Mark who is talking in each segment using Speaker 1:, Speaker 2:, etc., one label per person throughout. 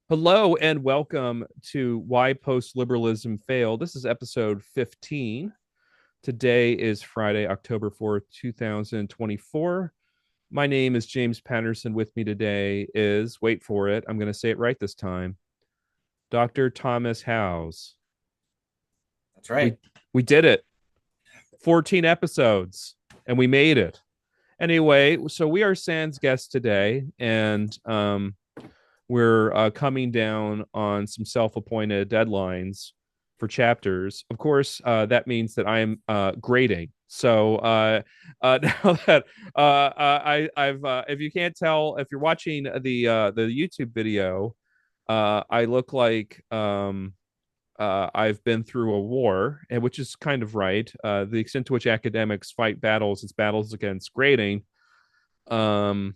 Speaker 1: Hello and welcome to Why Postliberalism Failed. This is episode 15. Today is Friday, October 4th, 2024. My name is James Patterson. With me today is, wait for it, I'm going to say it right this time, Dr. Thomas Howes.
Speaker 2: That's
Speaker 1: We
Speaker 2: right.
Speaker 1: we did it. 14 episodes and we made it. Anyway, so we are Sans guests today, and we're coming down on some self-appointed deadlines for chapters. Of course, that means that I'm grading. So now that I've if you can't tell, if you're watching the YouTube video, I look like I've been through a war, and which is kind of right. The extent to which academics fight battles, it's battles against grading. Um,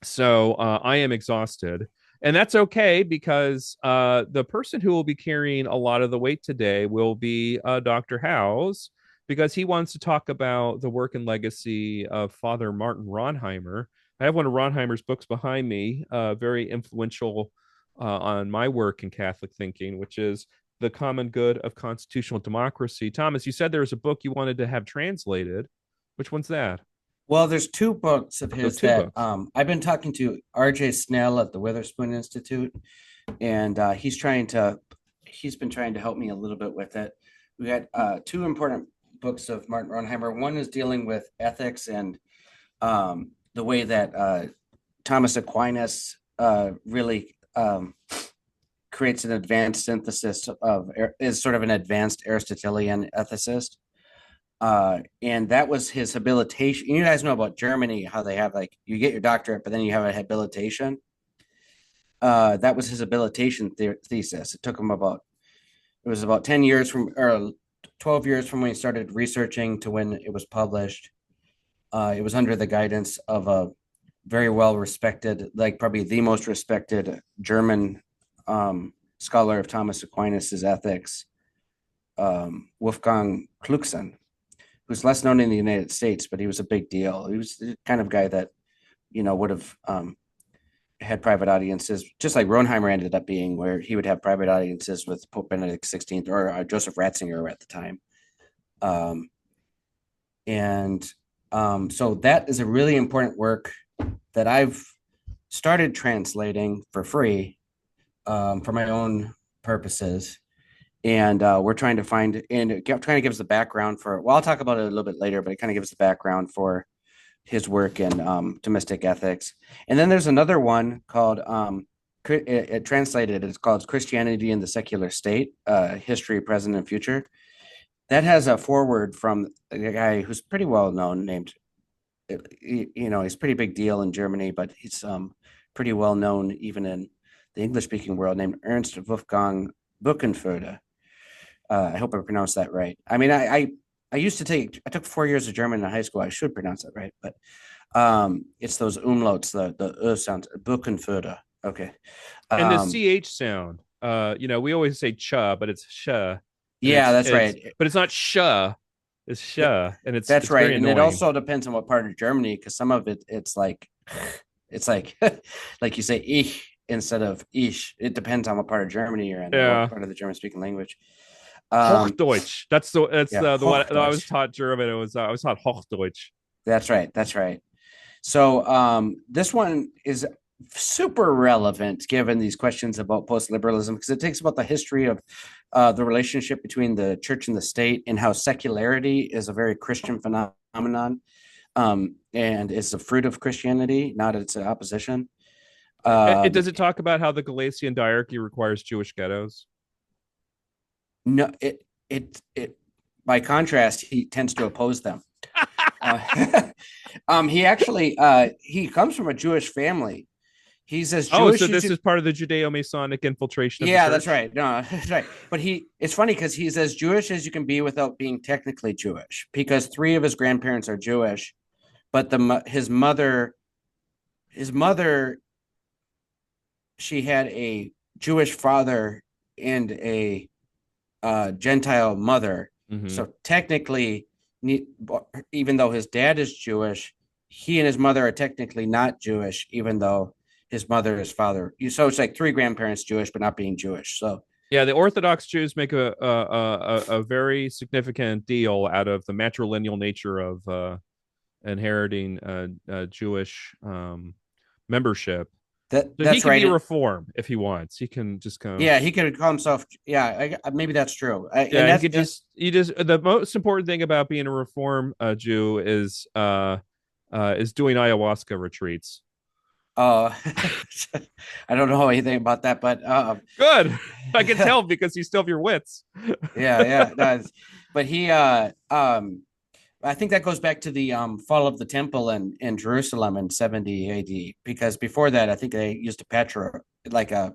Speaker 1: so I am exhausted. And that's okay because the person who will be carrying a lot of the weight today will be Dr. Howes, because he wants to talk about the work and legacy of Father Martin Rhonheimer. I have one of Rhonheimer's books behind me, very influential on my work in Catholic thinking, which is The Common Good of Constitutional Democracy. Thomas, you said there was a book you wanted to have translated. Which one's that?
Speaker 2: Well, there's two books of
Speaker 1: Oh,
Speaker 2: his
Speaker 1: two
Speaker 2: that
Speaker 1: books.
Speaker 2: I've been talking to R.J. Snell at the Witherspoon Institute, and he's been trying to help me a little bit with it. We got two important books of Martin Rhonheimer. One is dealing with ethics and the way that Thomas Aquinas really creates an advanced synthesis is sort of an advanced Aristotelian ethicist. And that was his habilitation. You guys know about Germany, how they have like you get your doctorate, but then you have a habilitation. That was his habilitation thesis. It was about 10 years from or 12 years from when he started researching to when it was published. It was under the guidance of a very well respected, like probably the most respected German scholar of Thomas Aquinas's ethics, Wolfgang Klucksen, who's less known in the United States, but he was a big deal. He was the kind of guy that, would have had private audiences, just like Rhonheimer ended up being, where he would have private audiences with Pope Benedict XVI or Joseph Ratzinger at the time. Um, and so that is a really important work that I've started translating for free for my own purposes. And we're trying to find, and it kind of gives the background for, well, I'll talk about it a little bit later, but it kind of gives the background for his work in domestic ethics. And then there's another one called, it translated, it's called Christianity in the Secular State, History, Present, and Future. That has a foreword from a guy who's pretty well known, named, he's a pretty big deal in Germany, but he's pretty well known even in the English speaking world, named Ernst Wolfgang Buchenförde. I hope I pronounced that right. I mean, I took 4 years of German in high school. I should pronounce it right, but it's those umlauts, the sounds, Buchenförde. Okay.
Speaker 1: And the
Speaker 2: Um,
Speaker 1: ch sound, we always say cha, but it's sh, and
Speaker 2: yeah, that's right.
Speaker 1: it's not sh, it's sh,
Speaker 2: It,
Speaker 1: and it's
Speaker 2: that's right.
Speaker 1: very
Speaker 2: And it
Speaker 1: annoying.
Speaker 2: also depends on what part of Germany, because some of it's like like you say ich instead of ish. It depends on what part of Germany you're in or what
Speaker 1: Yeah.
Speaker 2: part of the German speaking language. Um,
Speaker 1: Hochdeutsch. That's
Speaker 2: yeah,
Speaker 1: the one I was
Speaker 2: Hochdeutsch.
Speaker 1: taught German. It was I was taught Hochdeutsch.
Speaker 2: That's right. That's right. So this one is super relevant given these questions about post-liberalism because it takes about the history of the relationship between the church and the state and how secularity is a very Christian phenomenon and is a fruit of Christianity, not its opposition.
Speaker 1: It
Speaker 2: Um,
Speaker 1: does it talk about how the Galatian diarchy requires Jewish ghettos?
Speaker 2: no, it by contrast, he tends to oppose them. Uh, he comes from a Jewish family. He's as
Speaker 1: Oh, so
Speaker 2: Jewish as
Speaker 1: this
Speaker 2: you.
Speaker 1: is part of the Judeo-Masonic infiltration of the
Speaker 2: Yeah, that's
Speaker 1: church.
Speaker 2: right. No, that's right. But it's funny because he's as Jewish as you can be without being technically Jewish because three of his grandparents are Jewish, but his mother, she had a Jewish father and a Gentile mother.
Speaker 1: Mm-hmm.
Speaker 2: So technically, even though his dad is Jewish, he and his mother are technically not Jewish, even though his mother, his father. So it's like three grandparents Jewish, but not being Jewish. So
Speaker 1: Yeah, the Orthodox Jews make a very significant deal out of the matrilineal nature of inheriting Jewish membership. So he
Speaker 2: that's
Speaker 1: can
Speaker 2: right.
Speaker 1: be reformed if he wants. He can just kind of
Speaker 2: Yeah, he could call himself. Yeah, maybe that's true. And
Speaker 1: yeah. He
Speaker 2: that's
Speaker 1: could just he just the most important thing about being a reform Jew is doing ayahuasca retreats.
Speaker 2: uh, I don't know anything about that, but
Speaker 1: Good, I can tell because you still have your wits.
Speaker 2: yeah, yeah. No, but he I think that goes back to the fall of the temple in Jerusalem in 70 AD, because before that, I think they used a patra, like a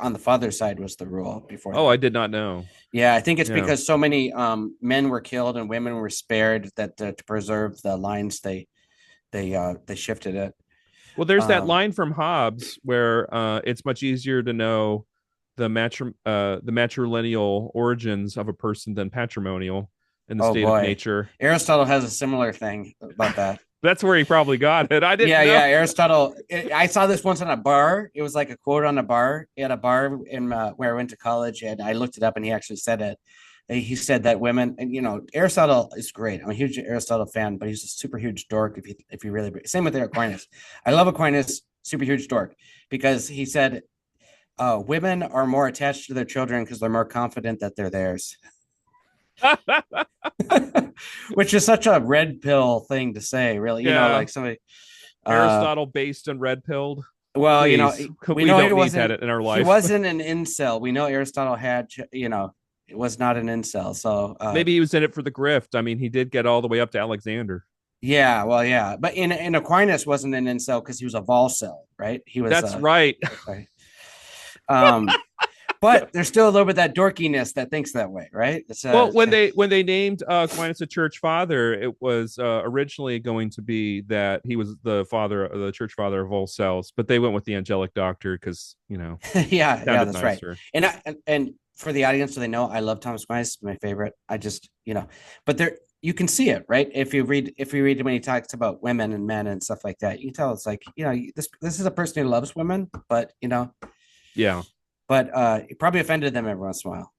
Speaker 2: on the father's side was the rule before
Speaker 1: Oh, I
Speaker 2: that.
Speaker 1: did not know.
Speaker 2: Yeah, I think it's
Speaker 1: Yeah.
Speaker 2: because so many men were killed and women were spared that to preserve the lines, they shifted it.
Speaker 1: Well, there's that
Speaker 2: Um,
Speaker 1: line from Hobbes where it's much easier to know the matrilineal origins of a person than patrimonial in the
Speaker 2: oh
Speaker 1: state of
Speaker 2: boy,
Speaker 1: nature.
Speaker 2: Aristotle has a similar thing about that.
Speaker 1: That's where he probably got it. I didn't
Speaker 2: Yeah,
Speaker 1: know.
Speaker 2: yeah. Aristotle. I saw this once on a bar. It was like a quote on a bar at a bar in where I went to college, and I looked it up, and he actually said it. He said that women, and Aristotle is great. I'm a huge Aristotle fan, but he's a super huge dork. If you really same with Aquinas. I love Aquinas, super huge dork, because he said women are more attached to their children because they're more confident that they're theirs. Which is such a red pill thing to say, really.
Speaker 1: Yeah,
Speaker 2: Like somebody. Uh,
Speaker 1: Aristotle based and red pilled.
Speaker 2: Well,
Speaker 1: Please,
Speaker 2: we
Speaker 1: we
Speaker 2: know
Speaker 1: don't need that in our
Speaker 2: he
Speaker 1: life.
Speaker 2: wasn't an incel. We know Aristotle had, it was not an incel. So,
Speaker 1: Maybe he was in it for the grift. I mean, he did get all the way up to Alexander.
Speaker 2: yeah, well, yeah, but in Aquinas wasn't an incel because he was a Volcel, right? He was,
Speaker 1: That's right.
Speaker 2: right. Um, but there's still a little bit of that dorkiness that thinks that way, right? It's
Speaker 1: Well, when they named Aquinas a church father, it was originally going to be that he was the father, the church father of all cells, but they went with the angelic doctor because
Speaker 2: yeah, yeah,
Speaker 1: sounded
Speaker 2: that's right.
Speaker 1: nicer.
Speaker 2: And for the audience, so they know I love Thomas Aquinas, my favorite. I just, but there you can see it, right? If you read when he talks about women and men and stuff like that, you can tell it's like, this is a person who loves women, but
Speaker 1: Yeah,
Speaker 2: he probably offended them every once in a while.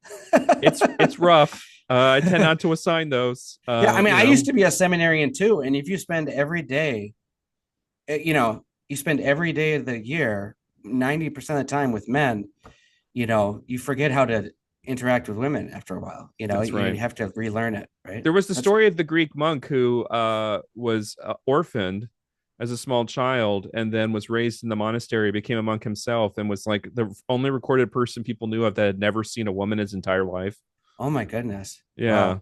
Speaker 1: it's rough. I tend not to assign those.
Speaker 2: Yeah, I mean, I used to be a seminarian too, and if you spend every day, you spend every day of the year, 90% of the time with men, you forget how to interact with women after a while.
Speaker 1: That's
Speaker 2: You
Speaker 1: right.
Speaker 2: have to relearn it, right?
Speaker 1: There was the
Speaker 2: That's
Speaker 1: story of the Greek monk who was orphaned as a small child and then was raised in the monastery, became a monk himself, and was like the only recorded person people knew of that had never seen a woman his entire life.
Speaker 2: Oh my goodness.
Speaker 1: Yeah.
Speaker 2: Wow.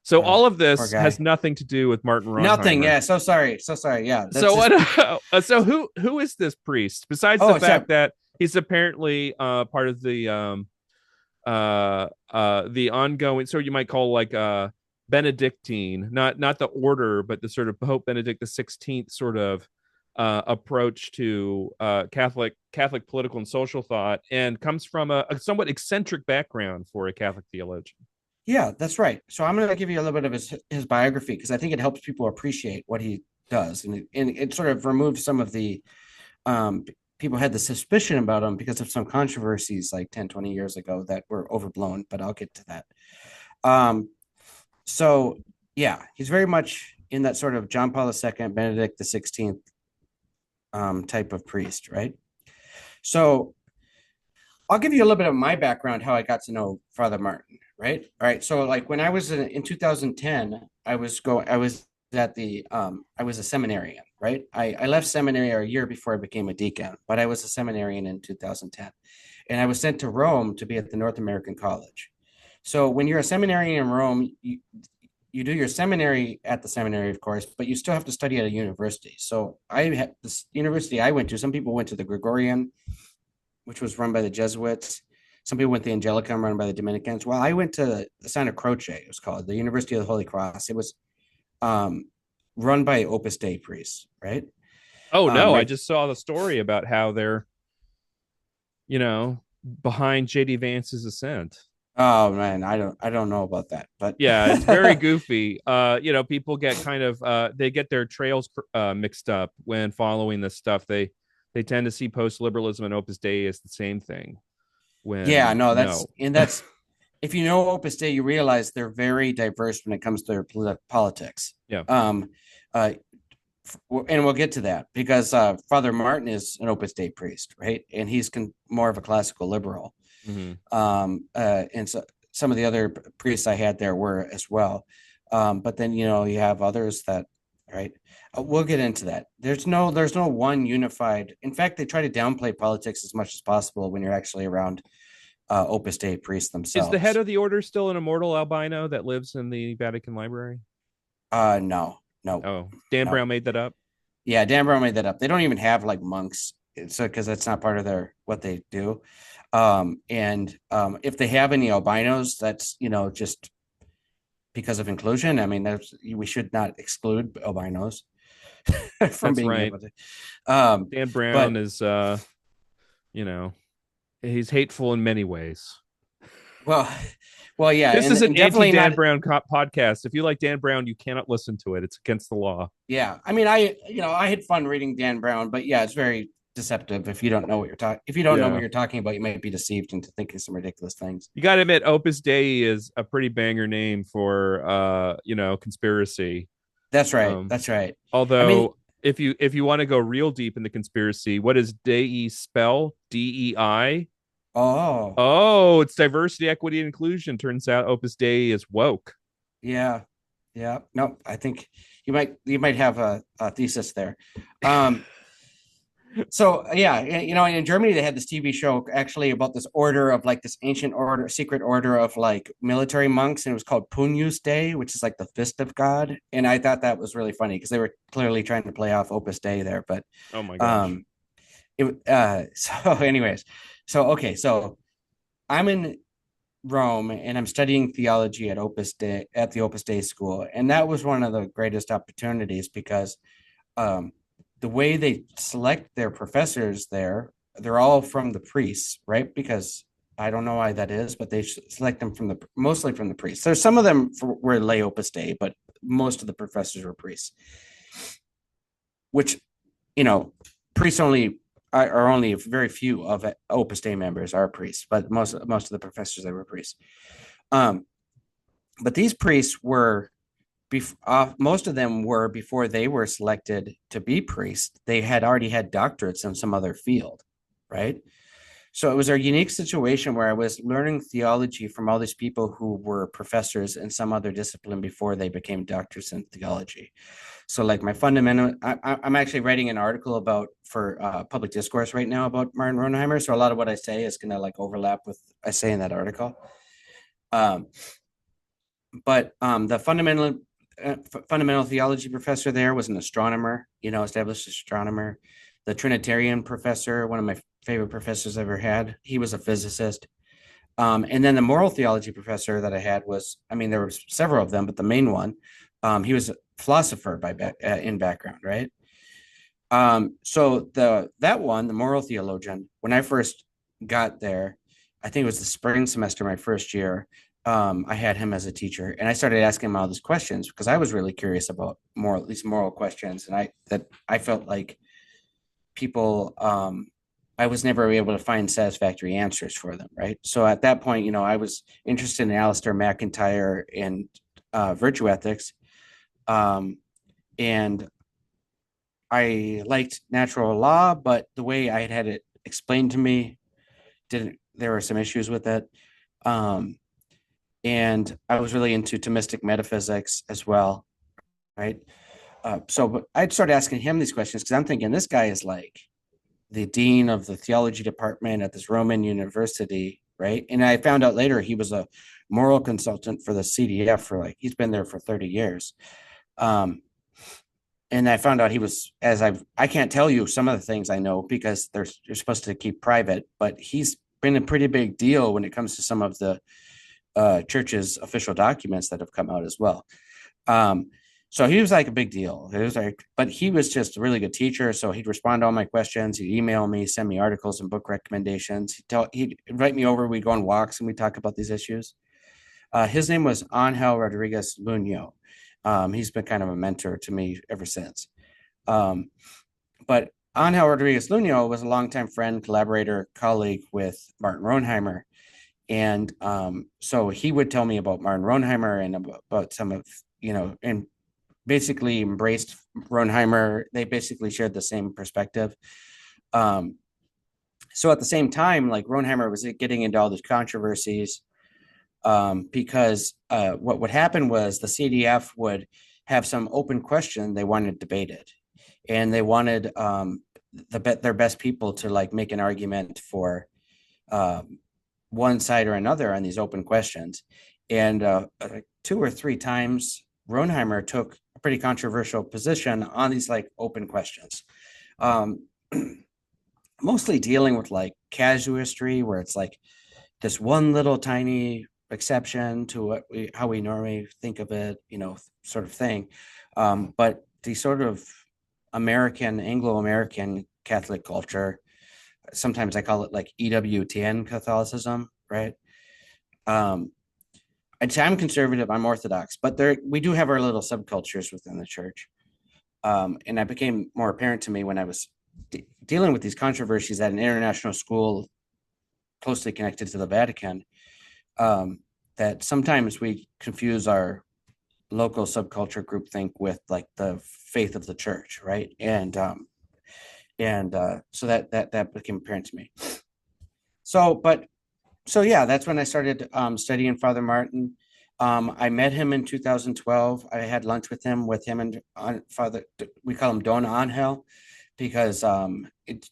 Speaker 1: So
Speaker 2: Yeah.
Speaker 1: all of
Speaker 2: Poor
Speaker 1: this has
Speaker 2: guy.
Speaker 1: nothing to do with Martin
Speaker 2: Nothing.
Speaker 1: Rhonheimer.
Speaker 2: Yeah. So sorry. So sorry. Yeah. That's
Speaker 1: So
Speaker 2: just.
Speaker 1: what? So who is this priest? Besides the
Speaker 2: Oh, sorry.
Speaker 1: fact that he's apparently part of the ongoing, so you might call like Benedictine, not the order, but the sort of Pope Benedict XVI sort of approach to Catholic political and social thought, and comes from a somewhat eccentric background for a Catholic theologian.
Speaker 2: Yeah, that's right. So I'm going to give you a little bit of his biography because I think it helps people appreciate what he does, and it sort of removes some of the um, people had the suspicion about him because of some controversies like 10, 20 years ago that were overblown, but I'll get to that. Um, so yeah, he's very much in that sort of John Paul II, Benedict the 16th type of priest, right? So I'll give you a little bit of my background, how I got to know Father Martin, right? All right. So like when I was in 2010, I was a seminarian, right? I left seminary a year before I became a deacon, but I was a seminarian in 2010. And I was sent to Rome to be at the North American College. So when you're a seminarian in Rome, you do your seminary at the seminary, of course, but you still have to study at a university. So I had this university I went to, some people went to the Gregorian, which was run by the Jesuits. Some people went to the Angelicum, run by the Dominicans. Well, I went to Santa Croce, it was called the University of the Holy Cross. It was um, run by Opus Dei priests, right?
Speaker 1: Oh no, I
Speaker 2: Right.
Speaker 1: just saw the story about how they're behind JD Vance's ascent.
Speaker 2: Oh man, I don't know about that, but
Speaker 1: Yeah, it's very goofy. People get kind of they get their trails mixed up when following this stuff. They tend to see post-liberalism and Opus Dei as the same thing.
Speaker 2: Yeah,
Speaker 1: When
Speaker 2: no,
Speaker 1: no,
Speaker 2: that's if you know Opus Dei, you realize they're very diverse when it comes to their politics.
Speaker 1: yeah,
Speaker 2: Um, uh, and we'll get to that because Father Martin is an Opus Dei priest, right? And he's more of a classical liberal.
Speaker 1: mm-hmm.
Speaker 2: And so some of the other priests I had there were as well. But then you have others that, right? We'll get into that. There's no one unified. In fact, they try to downplay politics as much as possible when you're actually around Opus Dei priests
Speaker 1: Is the head
Speaker 2: themselves.
Speaker 1: of the order still an immortal albino that lives in the Vatican Library?
Speaker 2: No, no,
Speaker 1: Oh, Dan
Speaker 2: no.
Speaker 1: Brown made that up.
Speaker 2: Yeah, Dan Brown made that up. They don't even have like monks, so because that's not part of their what they do. And if they have any albinos, that's just because of inclusion. I mean, we should not exclude albinos from
Speaker 1: That's
Speaker 2: being
Speaker 1: right.
Speaker 2: able to. Um,
Speaker 1: Dan Brown
Speaker 2: but
Speaker 1: is, you know, he's hateful in many ways.
Speaker 2: well, well, yeah,
Speaker 1: This
Speaker 2: and,
Speaker 1: is an
Speaker 2: and
Speaker 1: anti
Speaker 2: definitely
Speaker 1: Dan
Speaker 2: not.
Speaker 1: Brown podcast. If you like Dan Brown, you cannot listen to it. It's against the law.
Speaker 2: Yeah, I mean, I had fun reading Dan Brown, but yeah, it's very deceptive if you don't know what you're talking. If you don't know what
Speaker 1: Yeah.
Speaker 2: you're talking about, you might be deceived into thinking some ridiculous things.
Speaker 1: You got to admit, Opus Dei is a pretty banger name for, conspiracy.
Speaker 2: That's right.
Speaker 1: Um,
Speaker 2: That's right. I mean,
Speaker 1: although, if you want to go real deep in the conspiracy, what does Dei spell? DEI.
Speaker 2: oh,
Speaker 1: Oh, it's diversity, equity, and inclusion. Turns out Opus Dei is woke.
Speaker 2: yeah, yeah. No, I think you might have a thesis there. Um, so yeah, in Germany they had this TV show actually about this order of like this ancient order, secret order of like military monks, and it was called Pugnus Dei, which is like the fist of God. And I thought that was really funny because they were clearly trying to play off Opus Dei there, but
Speaker 1: Oh my gosh.
Speaker 2: um, so anyways, so I'm in Rome and I'm studying theology at the Opus Dei school, and that was one of the greatest opportunities because um, the way they select their professors there, they're all from the priests, right? Because I don't know why that is, but they select them mostly from the priests. There's some of them were lay Opus Dei, but most of the professors were priests, which you know, priests are only very few of Opus Dei members are priests, but most of the professors they were priests. Um, but these priests were most of them were before they were selected to be priests. They had already had doctorates in some other field, right? So it was a unique situation where I was learning theology from all these people who were professors in some other discipline before they became doctors in theology. So like my fundamental, I'm actually writing an article for public discourse right now about Martin Rhonheimer. So a lot of what I say is going to like overlap with I say in that article. Um, but the fundamental theology professor there was an astronomer, established astronomer. The Trinitarian professor, one of my favorite professors I ever had, he was a physicist. And then the moral theology professor that I had was, I mean, there were several of them, but the main one, he was a philosopher in background, right? So the moral theologian, when I first got there, I think it was the spring semester, my first year. I had him as a teacher, and I started asking him all these questions because I was really curious about these moral questions, and I felt like people, I was never able to find satisfactory answers for them, right? So at that point, I was interested in Alistair McIntyre and virtue ethics, and I liked natural law, but the way I had it explained to me there were some issues with it. Um, and I was really into Thomistic metaphysics as well, right? So I'd start asking him these questions because I'm thinking this guy is like the dean of the theology department at this Roman university, right? And I found out later he was a moral consultant for the CDF he's been there for 30 years. And I found out he was, I can't tell you some of the things I know because you're supposed to keep private, but he's been a pretty big deal when it comes to some of the church's official documents that have come out as well. So he was like a big deal. It was like, but he was just a really good teacher. So he'd respond to all my questions. He'd email me, send me articles and book recommendations. He'd invite me over. We'd go on walks and we'd talk about these issues. His name was Angel Rodriguez Muñoz. He's been kind of a mentor to me ever since. But Angel Rodriguez Luño was a longtime friend, collaborator, colleague with Martin Rhonheimer. And so he would tell me about Martin Rhonheimer and about some of, and basically embraced Rhonheimer. They basically shared the same perspective. Um, so at the same time, like Rhonheimer was getting into all these controversies because what would happen was the CDF would have some open question they wanted debated, and they wanted their best people to like make an argument for um, one side or another on these open questions. And two or three times, Rhonheimer took a pretty controversial position on these like open questions. Um, Mostly dealing with like casuistry, where it's like this one little tiny exception to how we normally think of it, sort of thing. But the sort of Anglo-American Catholic culture, sometimes I call it like EWTN Catholicism, right? Um, I'd say I'm conservative, I'm Orthodox, but we do have our little subcultures within the church. And that became more apparent to me when I was dealing with these controversies at an international school closely connected to the Vatican, that sometimes we confuse our local subculture groupthink with like the faith of the church, right? And so that became apparent to me. So, but so yeah, that's when I started studying Father Martin. I met him in 2012. I had lunch with him and Father. We call him Don Angel because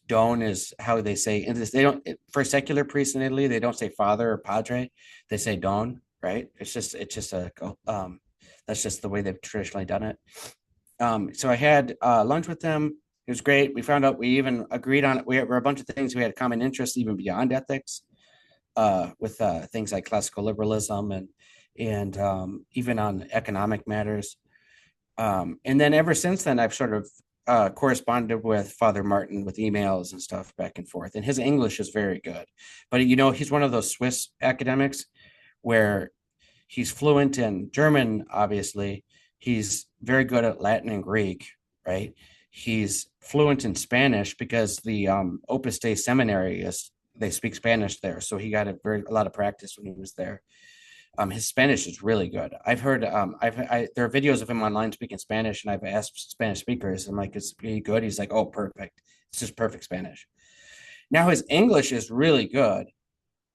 Speaker 2: Don is how they say. And they don't for secular priests in Italy. They don't say Father or Padre. They say Don. Right? It's just a that's just the way they've traditionally done it. So I had lunch with him. It was great. We found out we even agreed on it. We were a bunch of things we had common interests even beyond ethics, with things like classical liberalism and even on economic matters. And then ever since then, I've sort of corresponded with Father Martin with emails and stuff back and forth. And his English is very good, but he's one of those Swiss academics where he's fluent in German. Obviously, he's very good at Latin and Greek, right? He's fluent in Spanish because the Opus Dei seminary they speak Spanish there, so he got a lot of practice when he was there. His Spanish is really good. I've heard there are videos of him online speaking Spanish, and I've asked Spanish speakers. I'm like, is he good? He's like, oh, perfect. It's just perfect Spanish. Now his English is really good,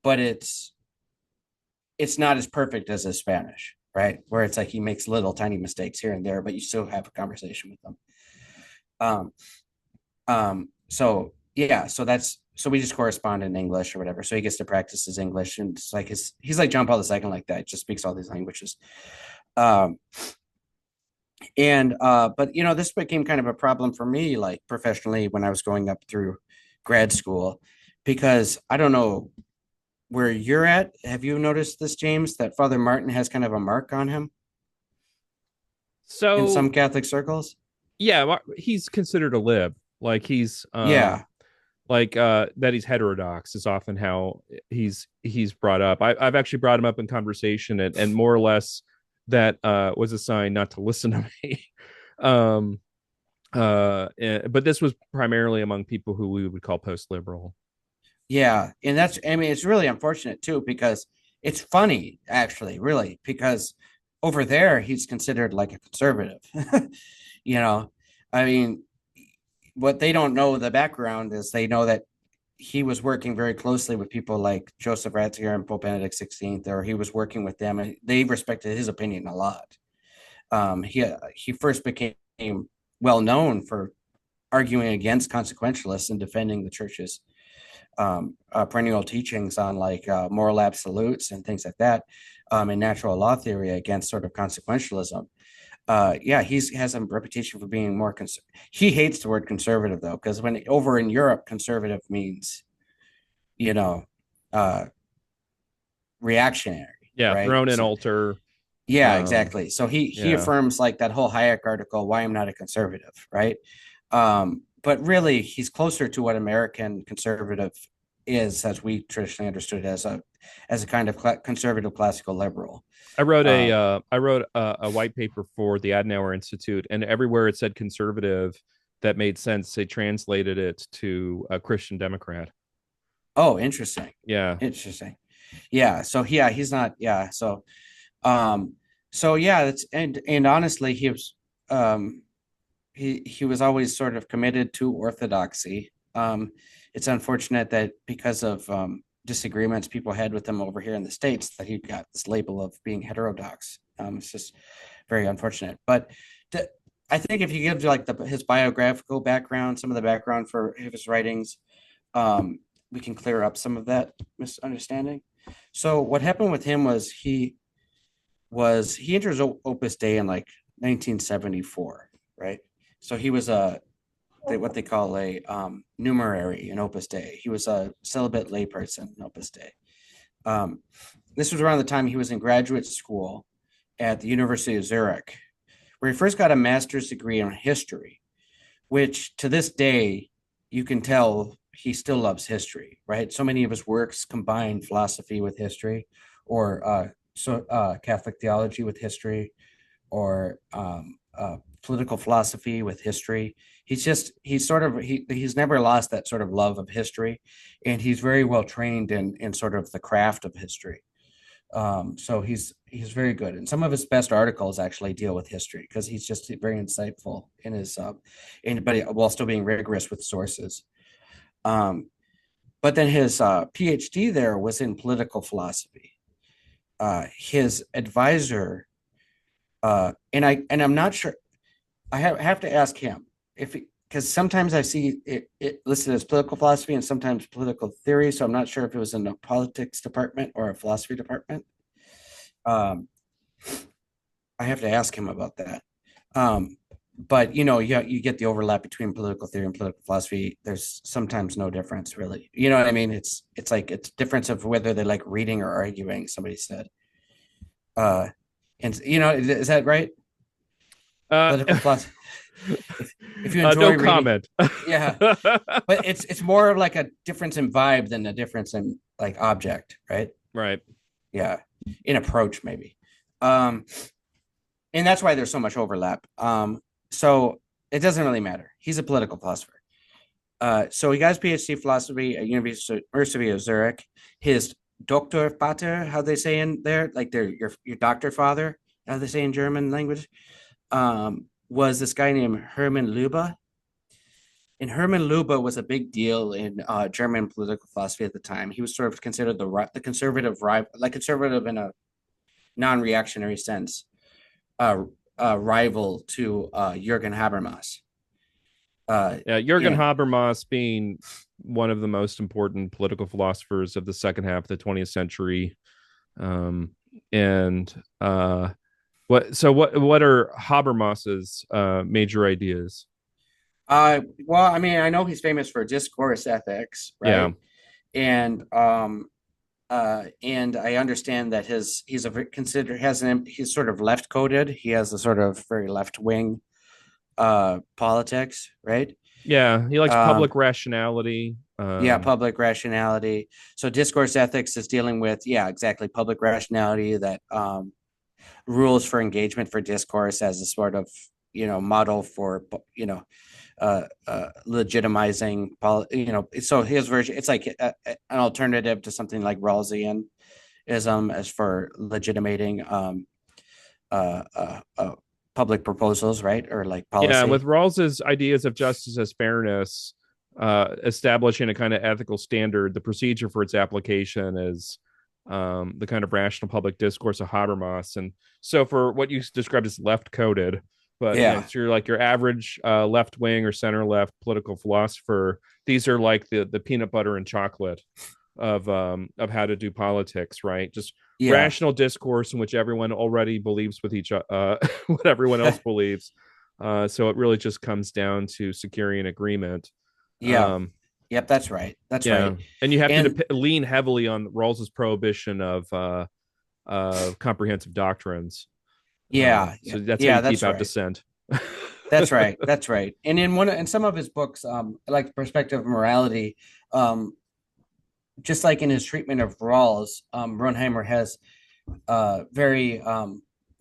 Speaker 2: but it's not as perfect as his Spanish, right? Where it's like he makes little tiny mistakes here and there, but you still have a conversation with them. So yeah, so we just correspond in English or whatever. So he gets to practice his English, and it's like he's like John Paul II like that. Just speaks all these languages. Um, but this became kind of a problem for me, like professionally, when I was going up through grad school, because I don't know where you're at. Have you noticed this, James, that Father Martin has kind of a mark on him in
Speaker 1: So
Speaker 2: some Catholic circles?
Speaker 1: yeah, he's considered a lib. Like he's
Speaker 2: Yeah.
Speaker 1: that he's heterodox is often how he's brought up. I've actually brought him up in conversation, and more or less that was a sign not to listen to me. um but this was primarily among people who we would call post liberal.
Speaker 2: Yeah, and I mean, it's really unfortunate too, because it's funny, actually, really, because over there he's considered like a conservative. You know, I mean, what they don't know the background is they know that he was working very closely with people like Joseph Ratzinger and Pope Benedict XVI, or he was working with them, and they respected his opinion a lot. He first became well known for arguing against consequentialists and defending the church's perennial teachings on like moral absolutes and things like that, in natural law theory against sort of consequentialism. Yeah, he has a reputation for being more he hates the word conservative though, because when over in Europe, conservative means, you know, uh, reactionary,
Speaker 1: Yeah,
Speaker 2: right?
Speaker 1: thrown in
Speaker 2: So
Speaker 1: altar.
Speaker 2: yeah,
Speaker 1: um
Speaker 2: exactly. So he
Speaker 1: yeah,
Speaker 2: affirms like that whole Hayek article, "Why I'm Not a Conservative," right? But really, he's closer to what American conservative is, as we traditionally understood as a kind of conservative classical liberal. Uh,
Speaker 1: I wrote a white paper for the Adenauer Institute, and everywhere it said conservative, that made sense. They translated it to a Christian Democrat.
Speaker 2: Oh, interesting.
Speaker 1: Yeah.
Speaker 2: Interesting. Yeah. So yeah, he's not. Yeah. Um, so yeah, that's and honestly, um he was always sort of committed to orthodoxy. It's unfortunate that because of disagreements people had with him over here in the States, that he got this label of being heterodox. It's just very unfortunate. But to, I think if you give like his biographical background, some of the background for his writings, we can clear up some of that misunderstanding. So what happened with him was he enters Opus Dei in like 1974, right? So he was what they call a numerary in Opus Dei. He was a celibate layperson in Opus Dei. Um, this was around the time he was in graduate school at the University of Zurich, where he first got a master's degree in history, which to this day you can tell he still loves history, right? So many of his works combine philosophy with history, or Catholic theology with history, or political philosophy with history. He's never lost that sort of love of history, and he's very well trained in sort of the craft of history. So he's very good, and some of his best articles actually deal with history because he's just very insightful in his but while still being rigorous with sources. Um, but then his PhD there was in political philosophy. His advisor, I'm not sure. I have to ask him if, because sometimes I see it listed as political philosophy and sometimes political theory. So I'm not sure if it was in the politics department or a philosophy department. Um, I have to ask him about that. But you get the overlap between political theory and political philosophy. There's sometimes no difference really. You know what I mean? It's like it's difference of whether they like reading or arguing. Somebody said, and is that right?
Speaker 1: Uh,
Speaker 2: Political philosophy. If you enjoy
Speaker 1: no
Speaker 2: reading,
Speaker 1: comment.
Speaker 2: yeah, but it's more of like a difference in vibe than a difference in like object, right?
Speaker 1: Right.
Speaker 2: Yeah, in approach maybe. Um, and that's why there's so much overlap. So it doesn't really matter. He's a political philosopher. So he got his PhD in philosophy at University of Zurich. His Doctor Vater, how they say in there, like your doctor father, how they say in German language, was this guy named Hermann Lübbe. And Hermann Lübbe was a big deal in German political philosophy at the time. He was sort of considered the conservative rival, like conservative in a non-reactionary sense, rival to Jürgen Habermas.
Speaker 1: Yeah, Jürgen
Speaker 2: And
Speaker 1: Habermas being one of the most important political philosophers of the second half of the 20th century. And what are Habermas's major ideas?
Speaker 2: well, I mean, I know he's famous for discourse ethics,
Speaker 1: Yeah.
Speaker 2: right? And and I understand that he's sort of left coded. He has a sort of very left wing politics, right?
Speaker 1: Yeah, he likes
Speaker 2: Um,
Speaker 1: public rationality.
Speaker 2: yeah, public rationality. So discourse ethics is dealing with, yeah, exactly, public rationality, that rules for engagement for discourse as a sort of model for legitimizing so his version, it's like an alternative to something like Rawlsianism as for legitimating public proposals, right, or like
Speaker 1: Yeah, with
Speaker 2: policy.
Speaker 1: Rawls's ideas of justice as fairness, establishing a kind of ethical standard, the procedure for its application is the kind of rational public discourse of Habermas. And so, for what you described as left coded, but
Speaker 2: Yeah,
Speaker 1: so you're like your average left wing or center left political philosopher. These are like the peanut butter and chocolate of how to do politics, right? Just
Speaker 2: yeah.
Speaker 1: rational discourse in which everyone already believes with each what everyone else believes. So it really just comes down to securing an agreement.
Speaker 2: Yeah,
Speaker 1: Um,
Speaker 2: yep, that's right, that's
Speaker 1: yeah,
Speaker 2: right.
Speaker 1: and you have to
Speaker 2: And
Speaker 1: lean heavily on Rawls's prohibition of comprehensive doctrines.
Speaker 2: yeah, yeah,
Speaker 1: So that's how
Speaker 2: yeah,
Speaker 1: you keep
Speaker 2: that's
Speaker 1: out
Speaker 2: right.
Speaker 1: dissent.
Speaker 2: That's right. That's right. And in some of his books, like Perspective of Morality, just like in his treatment of Rawls, Rhonheimer has very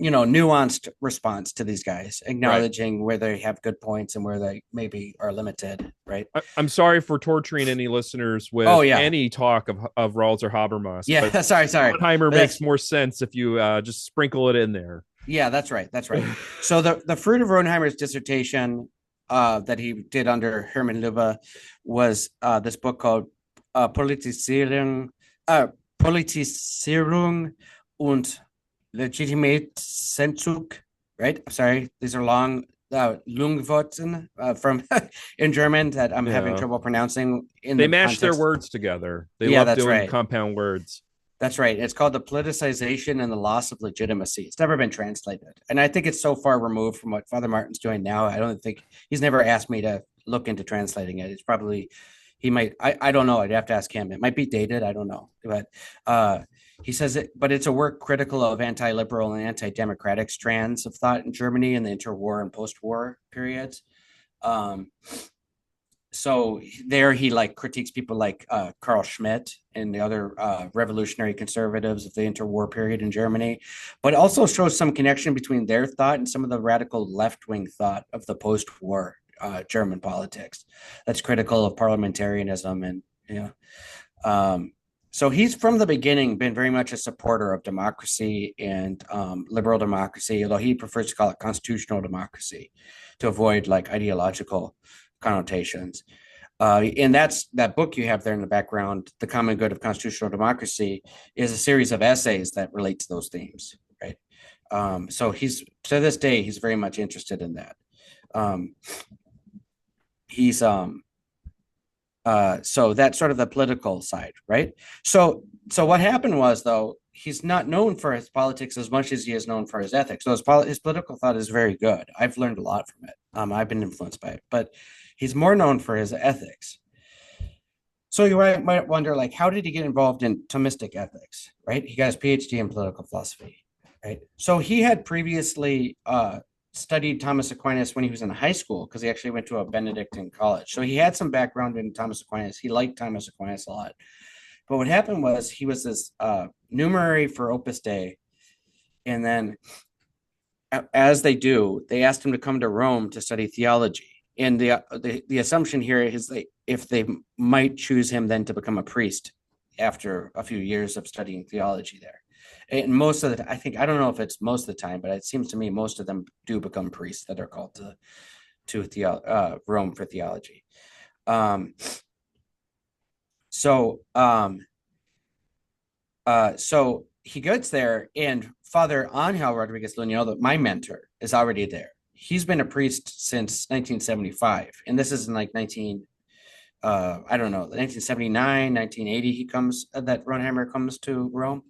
Speaker 2: nuanced response to these guys,
Speaker 1: Right.
Speaker 2: acknowledging where they have good points and where they maybe are limited, right?
Speaker 1: I'm sorry for torturing any listeners
Speaker 2: Oh
Speaker 1: with
Speaker 2: yeah,
Speaker 1: any talk of Rawls or Habermas, but
Speaker 2: yeah. Sorry,
Speaker 1: Rhonheimer
Speaker 2: but
Speaker 1: makes
Speaker 2: that's
Speaker 1: more sense if you just sprinkle it in there.
Speaker 2: yeah, that's right. So the fruit of Rhonheimer's dissertation that he did under Hermann Lübbe was this book called uh, Politisierung und Legitimationszug. Right? I'm sorry, these are long Lungworten from in German that I'm having
Speaker 1: Yeah.
Speaker 2: trouble pronouncing in
Speaker 1: They
Speaker 2: the
Speaker 1: mash their
Speaker 2: context.
Speaker 1: words together. They
Speaker 2: Yeah,
Speaker 1: love
Speaker 2: that's
Speaker 1: doing
Speaker 2: right.
Speaker 1: compound words.
Speaker 2: That's right. It's called the politicization and the loss of legitimacy. It's never been translated. And I think it's so far removed from what Father Martin's doing now. I don't think he's never asked me to look into translating it. It's probably, he might, I don't know. I'd have to ask him. It might be dated. I don't know. But he says it, but it's a work critical of anti liberal and anti democratic strands of thought in Germany in the interwar and post war periods. Um, so there he like critiques people like Carl Schmitt and the other revolutionary conservatives of the interwar period in Germany, but also shows some connection between their thought and some of the radical left-wing thought of the post-war German politics that's critical of parliamentarianism and so he's from the beginning been very much a supporter of democracy and liberal democracy, although he prefers to call it constitutional democracy to avoid like ideological connotations. And that's that book you have there in the background, The Common Good of Constitutional Democracy, is a series of essays that relate to those themes, right? So he's to this day he's very much interested in that. Um, he's so that's sort of the political side, right? So what happened was though he's not known for his politics as much as he is known for his ethics. So his political thought is very good. I've learned a lot from it. I've been influenced by it, but he's more known for his ethics. So you might wonder, like, how did he get involved in Thomistic ethics? Right, he got his PhD in political philosophy. Right, so he had previously studied Thomas Aquinas when he was in high school because he actually went to a Benedictine college. So he had some background in Thomas Aquinas. He liked Thomas Aquinas a lot. But what happened was he was this numerary for Opus Dei, and then as they do, they asked him to come to Rome to study theology. And the assumption here is that if they might choose him then to become a priest after a few years of studying theology there. And most of the, I think, I don't know if it's most of the time, but it seems to me most of them do become priests that are called Rome for theology. Um, so so he gets there, and Father Angel Rodriguez Lunel, my mentor, is already there. He's been a priest since 1975, and this is in like 19 I don't know, 1979, 1980 he comes that Rhonheimer comes to Rome.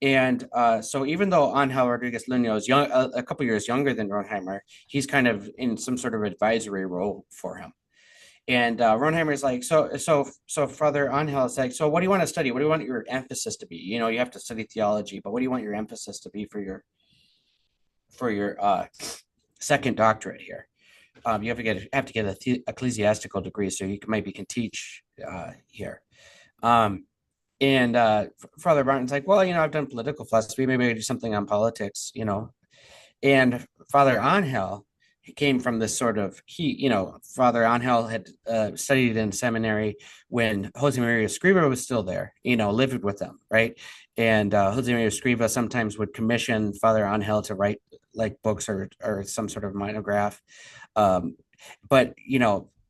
Speaker 2: And so even though Angel Rodriguez Lunel is young, a couple years younger than Rhonheimer, he's kind of in some sort of advisory role for him. And Rhonheimer is like, so Father Angel is like, so what do you want to study? What do you want your emphasis to be? You know, you have to study theology, but what do you want your emphasis to be for your second doctorate here? You have to get a ecclesiastical degree, so you maybe can teach here. And Father Martin's like, well, I've done political philosophy. Maybe I could do something on politics, And Father Angel, he came from this sort of Father Angel had studied in seminary when Jose Maria Escriva was still there, lived with them, right? And Jose Maria Escriva sometimes would commission Father Angel to write like books or some sort of monograph. But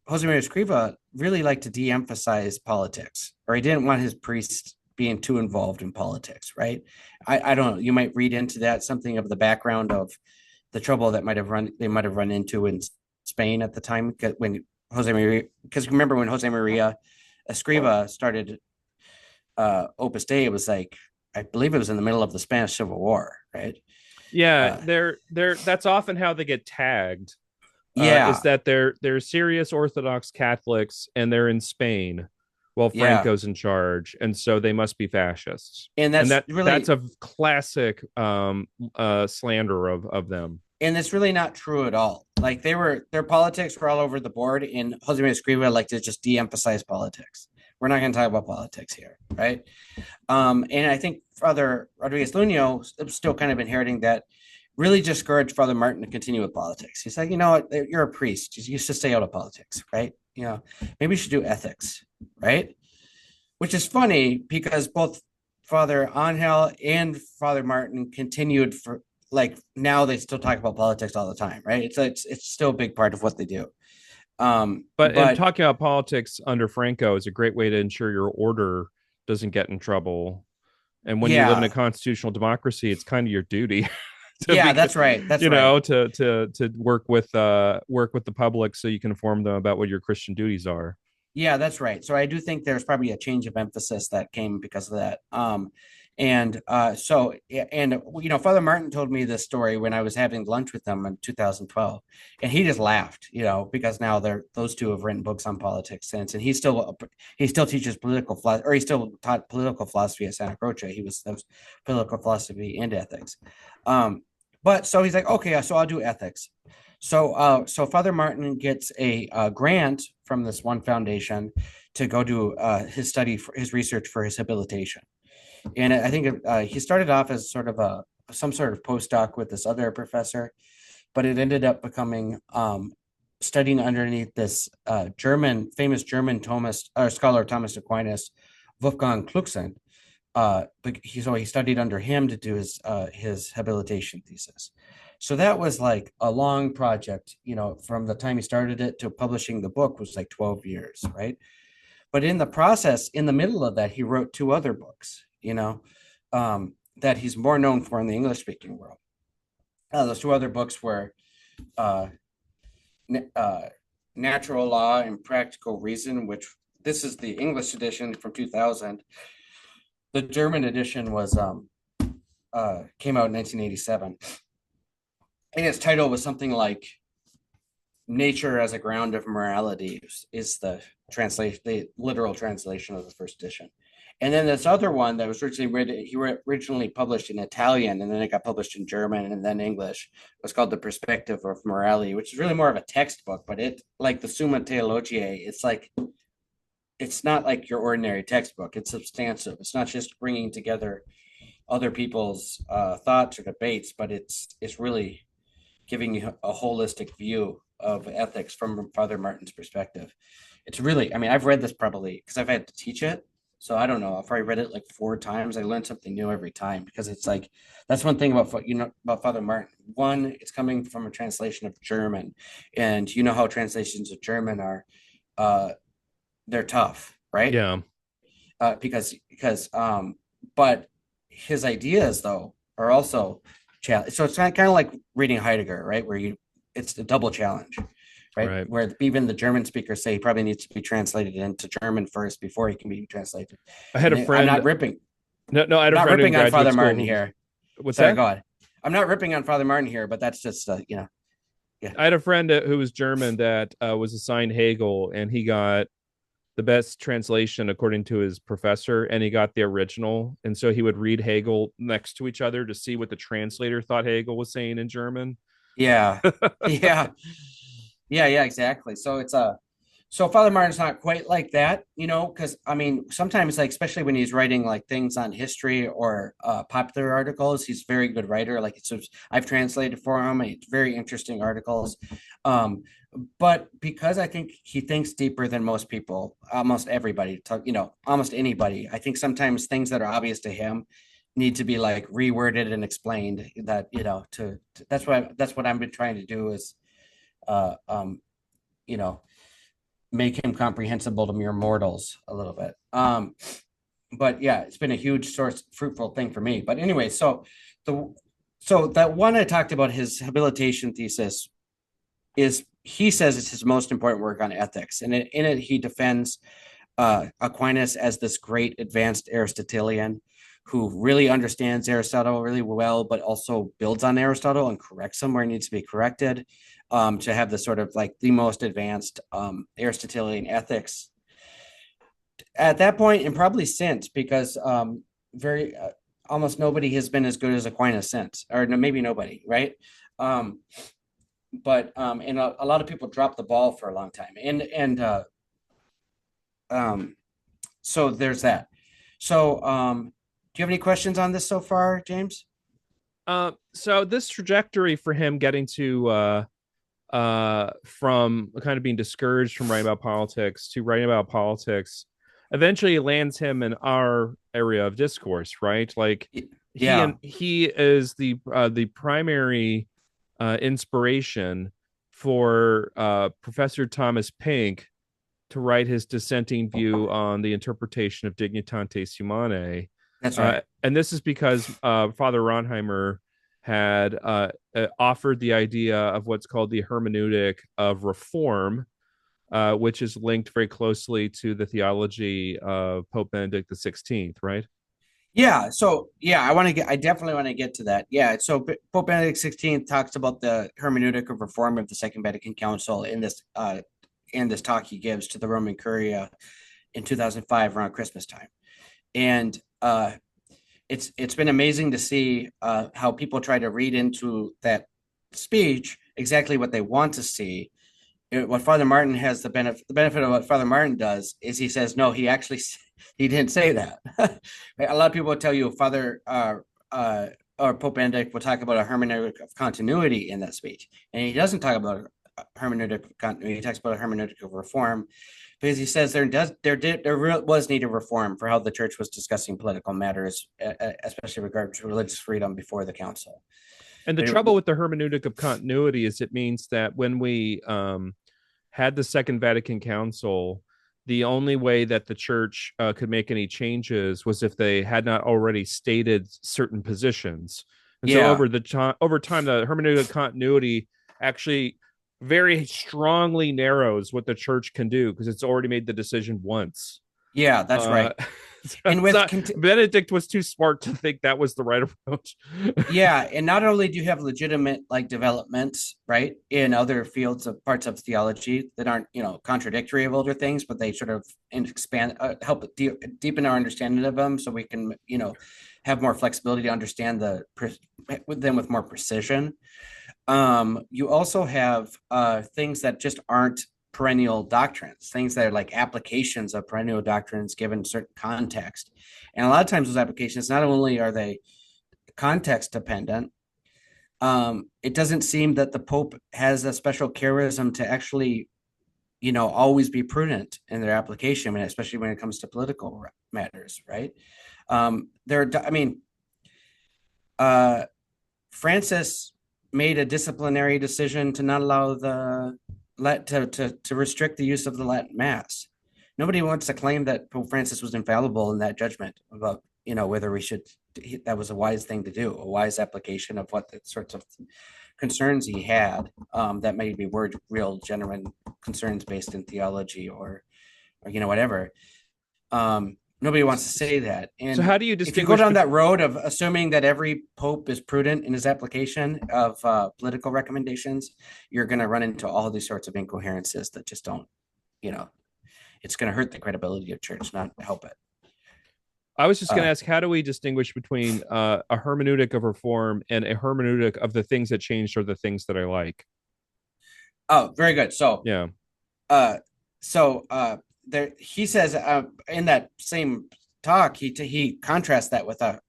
Speaker 2: Jose Maria Escriva really liked to de-emphasize politics, or he didn't want his priests being too involved in politics, right? I don't know. You might read into that something of the background of the trouble that they might have run into in Spain at the time when Jose Maria, because remember when Jose Maria Escriva started Opus Dei, it was like, I believe it was in the middle of the Spanish Civil War, right?
Speaker 1: Yeah, they're that's often how they get tagged. Is
Speaker 2: Yeah,
Speaker 1: that they're serious Orthodox Catholics and they're in Spain while
Speaker 2: yeah,
Speaker 1: Franco's in charge, and so they must be fascists.
Speaker 2: and
Speaker 1: And
Speaker 2: that's
Speaker 1: that's
Speaker 2: really
Speaker 1: a classic slander of them.
Speaker 2: and it's really not true at all. Like their politics were all over the board, and Jose Maria Escriva like to just de-emphasize politics. We're not going to talk about politics here, right? And I think Father Rodriguez Luño still kind of inheriting that. really discouraged Father Martin to continue with politics. He's like, you know what, you're a priest. You should stay out of politics, right? You know, maybe you should do ethics, right? Which is funny because both Father Angel and Father Martin continued for like now they still talk about politics all the time, right? It's still a big part of what they do.
Speaker 1: But
Speaker 2: But
Speaker 1: talking about politics under Franco is a great way to ensure your order doesn't get in trouble. And when you live in a
Speaker 2: yeah,
Speaker 1: constitutional democracy, it's kind of your duty to
Speaker 2: yeah,
Speaker 1: be,
Speaker 2: that's right. That's
Speaker 1: you
Speaker 2: right.
Speaker 1: know, to work with the public so you can inform them about what your Christian duties are.
Speaker 2: Yeah, that's right. So I do think there's probably a change of emphasis that came because of that. And you know, Father Martin told me this story when I was having lunch with him in 2012, and he just laughed, you know, because now those two have written books on politics since, and he still teaches political philosophy, or he still taught political philosophy at Santa Croce. That was political philosophy and ethics. But so he's like, okay, so I'll do ethics. So Father Martin gets a grant from this one foundation to go do his study for his research for his habilitation. And I think he started off as sort of some sort of postdoc with this other professor, but it ended up becoming studying underneath this famous German Thomas scholar Thomas Aquinas, Wolfgang Klucksen. So he studied under him to do his habilitation thesis. So that was like a long project, you know, from the time he started it to publishing the book was like 12 years, right? But in the process, in the middle of that, he wrote two other books, you know, that he's more known for in the English speaking world. Those two other books were uh, Natural Law and Practical Reason, which this is the English edition from 2000. The German edition was came out in 1987. And its title was something like "Nature as a Ground of Morality" is the literal translation of the first edition. And then this other one that was originally published in Italian, and then it got published in German and then English, was called "The Perspective of Morality," which is really more of a textbook. But it, like the Summa Theologiae, it's not like your ordinary textbook. It's substantive. It's not just bringing together other people's thoughts or debates, but it's really giving you a holistic view of ethics from Father Martin's perspective. It's really, I mean, I've read this probably because I've had to teach it. So I don't know. I've probably read it like 4 times. I learned something new every time because it's like that's one thing about about Father Martin. One, it's coming from a translation of German, and you know how translations of German are. Uh, they're tough, right?
Speaker 1: Yeah.
Speaker 2: Because but his ideas though are also challenge. So it's kind of like reading Heidegger, right? Where it's a double challenge, right?
Speaker 1: Right.
Speaker 2: Where even the German speakers say he probably needs to be translated into German first before he can be translated.
Speaker 1: I had a
Speaker 2: I'm not
Speaker 1: friend.
Speaker 2: ripping,
Speaker 1: No, I had
Speaker 2: I'm
Speaker 1: a
Speaker 2: not
Speaker 1: friend in
Speaker 2: ripping on
Speaker 1: graduate
Speaker 2: Father
Speaker 1: school
Speaker 2: Martin
Speaker 1: who.
Speaker 2: here.
Speaker 1: What's
Speaker 2: Sorry,
Speaker 1: that?
Speaker 2: go on. I'm not ripping on Father Martin here, but that's just you know, yeah,
Speaker 1: I had a friend who was German that was assigned Hegel, and he got the best translation according to his professor, and he got the original. And so he would read Hegel next to each other to see what the translator thought Hegel was saying in German.
Speaker 2: yeah, yeah, yeah, exactly. So so Father Martin's not quite like that, you know, because I mean, sometimes like especially when he's writing like things on history or popular articles, he's a very good writer. Like I've translated for him. It's very interesting articles. Um, but because I think he thinks deeper than most people, almost everybody, you know, almost anybody. I think sometimes things that are obvious to him need to be like reworded and explained. That you know, that's what I've been trying to do is, uh, um, you know make him comprehensible to mere mortals a little bit. But yeah, it's been a huge source, fruitful thing for me. But anyway, the so that one I talked about his habilitation thesis is he says it's his most important work on ethics, and in it he defends Aquinas as this great advanced Aristotelian who really understands Aristotle really well, but also builds on Aristotle and corrects him where he needs to be corrected, to have the sort of like the most advanced Aristotelian ethics at that point and probably since, because very almost nobody has been as good as Aquinas since, or no, maybe nobody, right? Um, and a lot of people dropped the ball for a long time, and um, so there's that. So, do you have any questions on this so far, James?
Speaker 1: So this trajectory for him getting to from kind of being discouraged from writing about politics to writing about politics eventually lands him in our area of discourse, right? Like
Speaker 2: Yeah,
Speaker 1: he is the primary inspiration for Professor Thomas Pink to write his dissenting view on the interpretation of Dignitatis Humanae.
Speaker 2: that's right.
Speaker 1: And this is because Father Rhonheimer had offered the idea of what's called the hermeneutic of reform, which is linked very closely to the theology of Pope Benedict XVI, right?
Speaker 2: Yeah, so yeah, I definitely want to get to that. Yeah, so Pope Benedict XVI talks about the hermeneutic of reform of the Second Vatican Council in this talk he gives to the Roman Curia in 2005 around Christmas time. And it's been amazing to see how people try to read into that speech exactly what they want to see. What Father Martin has the benefit of what Father Martin does is he says no, he didn't say that. A lot of people will tell you Father or Pope Benedict will talk about a hermeneutic of continuity in that speech, and he doesn't talk about a hermeneutic of continuity. He talks about a hermeneutic of reform because he says there was need of reform for how the church was discussing political matters, especially regarding to religious freedom before the council.
Speaker 1: And the
Speaker 2: But
Speaker 1: trouble with the hermeneutic of continuity is it means that when we had the Second Vatican Council, the only way that the church could make any changes was if they had not already stated certain positions. And so
Speaker 2: yeah,
Speaker 1: over time, the hermeneutic of continuity actually very strongly narrows what the church can do because it's already made the decision once.
Speaker 2: yeah, that's
Speaker 1: Uh,
Speaker 2: right. And with
Speaker 1: Benedict was too smart to think that was the right approach.
Speaker 2: yeah, and not only do you have legitimate like developments, right, in other fields of parts of theology that aren't, contradictory of older things, but they sort of expand, help deepen our understanding of them, so we can, have more flexibility to understand with them with more precision. You also have things that just aren't perennial doctrines, things that are like applications of perennial doctrines given certain context. And a lot of times those applications, not only are they context dependent, it doesn't seem that the Pope has a special charism to actually, always be prudent in their application, especially when it comes to political matters, right? I mean, Francis made a disciplinary decision to not allow to restrict the use of the Latin Mass. Nobody wants to claim that Pope Francis was infallible in that judgment about whether we should. That was a wise thing to do, a wise application of what the sorts of concerns he had that may be real genuine concerns based in theology or whatever. Nobody wants to say that.
Speaker 1: So
Speaker 2: And
Speaker 1: how do you
Speaker 2: if you go
Speaker 1: distinguish
Speaker 2: down that road of assuming that every pope is prudent in his application of political recommendations, you're going to run into all these sorts of incoherences that just don't, it's going to hurt the credibility of church, not help it.
Speaker 1: I was just going to ask, how do we distinguish between a hermeneutic of reform and a hermeneutic of the things that changed or the things that I like?
Speaker 2: Oh, very good. So,
Speaker 1: Yeah.
Speaker 2: uh, there he says in that same talk, he contrasts that with a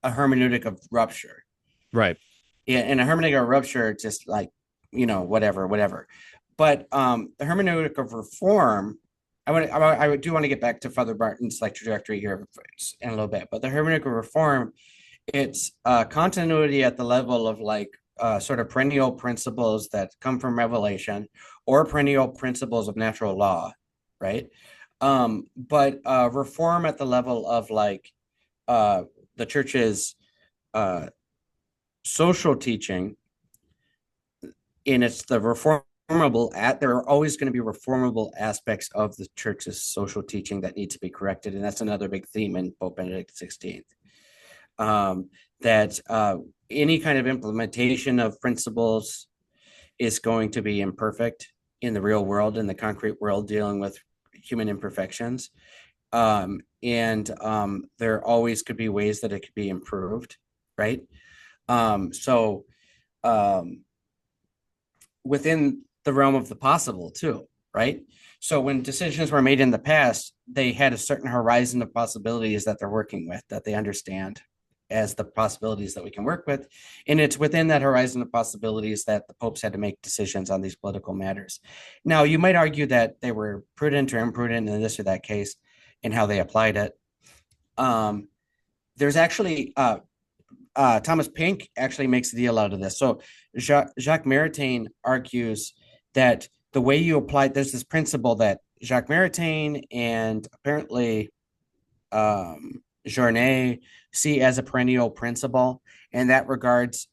Speaker 2: hermeneutic of rupture.
Speaker 1: Right.
Speaker 2: Yeah, and a hermeneutic of rupture, just like whatever. But the hermeneutic of reform, I do want to get back to Father Martin's like trajectory here in a little bit. But the hermeneutic of reform, it's continuity at the level of like sort of perennial principles that come from revelation or perennial principles of natural law, right? But reform at the level of like the church's social teaching, and it's the there are always going to be reformable aspects of the church's social teaching that need to be corrected, and that's another big theme in Pope Benedict XVI. That any kind of implementation of principles is going to be imperfect in the real world, in the concrete world, dealing with human imperfections. And there always could be ways that it could be improved, right? So within the realm of the possible too, right? So when decisions were made in the past, they had a certain horizon of possibilities that they're working with, that they understand, as the possibilities that we can work with. And it's within that horizon of possibilities that the popes had to make decisions on these political matters. Now, you might argue that they were prudent or imprudent in this or that case and how they applied it. There's actually Thomas Pink actually makes a deal out of this. So Jacques Maritain argues that the way you apply, there's this principle that Jacques Maritain and apparently Journet see as a perennial principle, and that regards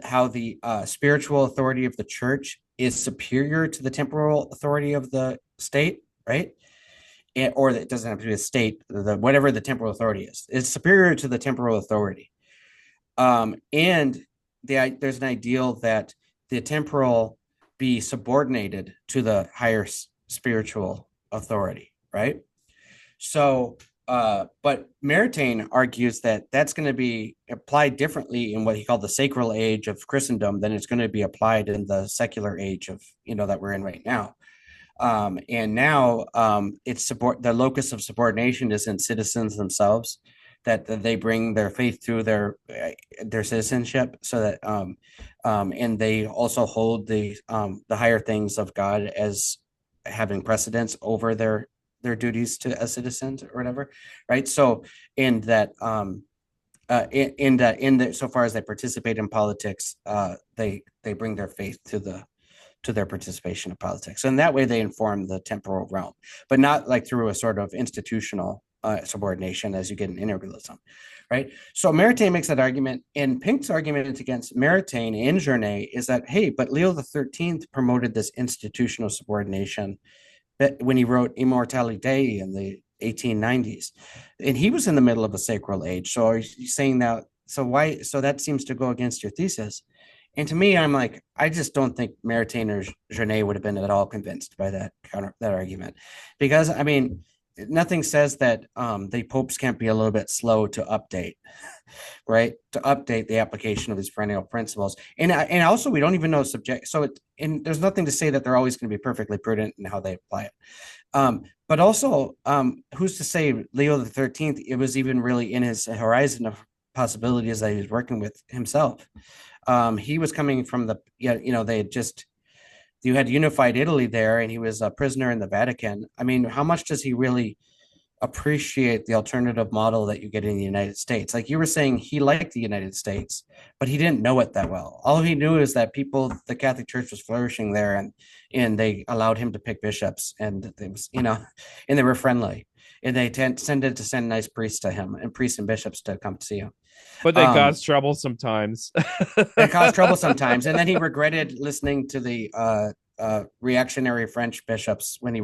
Speaker 2: how the spiritual authority of the church is superior to the temporal authority of the state, right? Or it doesn't have to be a state, whatever the temporal authority is. It's superior to the temporal authority. And there's an ideal that the temporal be subordinated to the higher spiritual authority, right? So, but Maritain argues that that's going to be applied differently in what he called the sacral age of Christendom than it's going to be applied in the secular age of, that we're in right now. And now it's the locus of subordination is in citizens themselves, that they bring their faith through their citizenship, so that and they also hold the higher things of God as having precedence over their duties to as citizens or whatever, right? So in that so far as they participate in politics, they bring their faith to their participation in politics, and that way they inform the temporal realm, but not like through a sort of institutional subordination as you get in integralism, right? So Maritain makes that argument, and Pink's argument against Maritain and Journet is that, hey, but Leo the 13th promoted this institutional subordination when he wrote Immortality Dei in the 1890s, and he was in the middle of a sacral age. So are you saying that? So why? So that seems to go against your thesis. And to me, I'm like, I just don't think Maritain or Journet would have been at all convinced by that argument, because I mean, nothing says that the popes can't be a little bit slow to update, right? To update the application of these perennial principles, and also we don't even know subject. So and there's nothing to say that they're always going to be perfectly prudent in how they apply it. But also, who's to say Leo the 13th? It was even really in his horizon of possibilities that he was working with himself. He was coming from they had just. You had unified Italy there, and he was a prisoner in the Vatican. I mean, how much does he really appreciate the alternative model that you get in the United States? Like you were saying, he liked the United States, but he didn't know it that well. All he knew is that the Catholic Church was flourishing there, and they allowed him to pick bishops, and it was, and they were friendly, and they tended to send nice priests to him, and priests and bishops to come to see him.
Speaker 1: But they caused trouble sometimes.
Speaker 2: It caused trouble sometimes, and then he regretted listening to the reactionary French bishops when he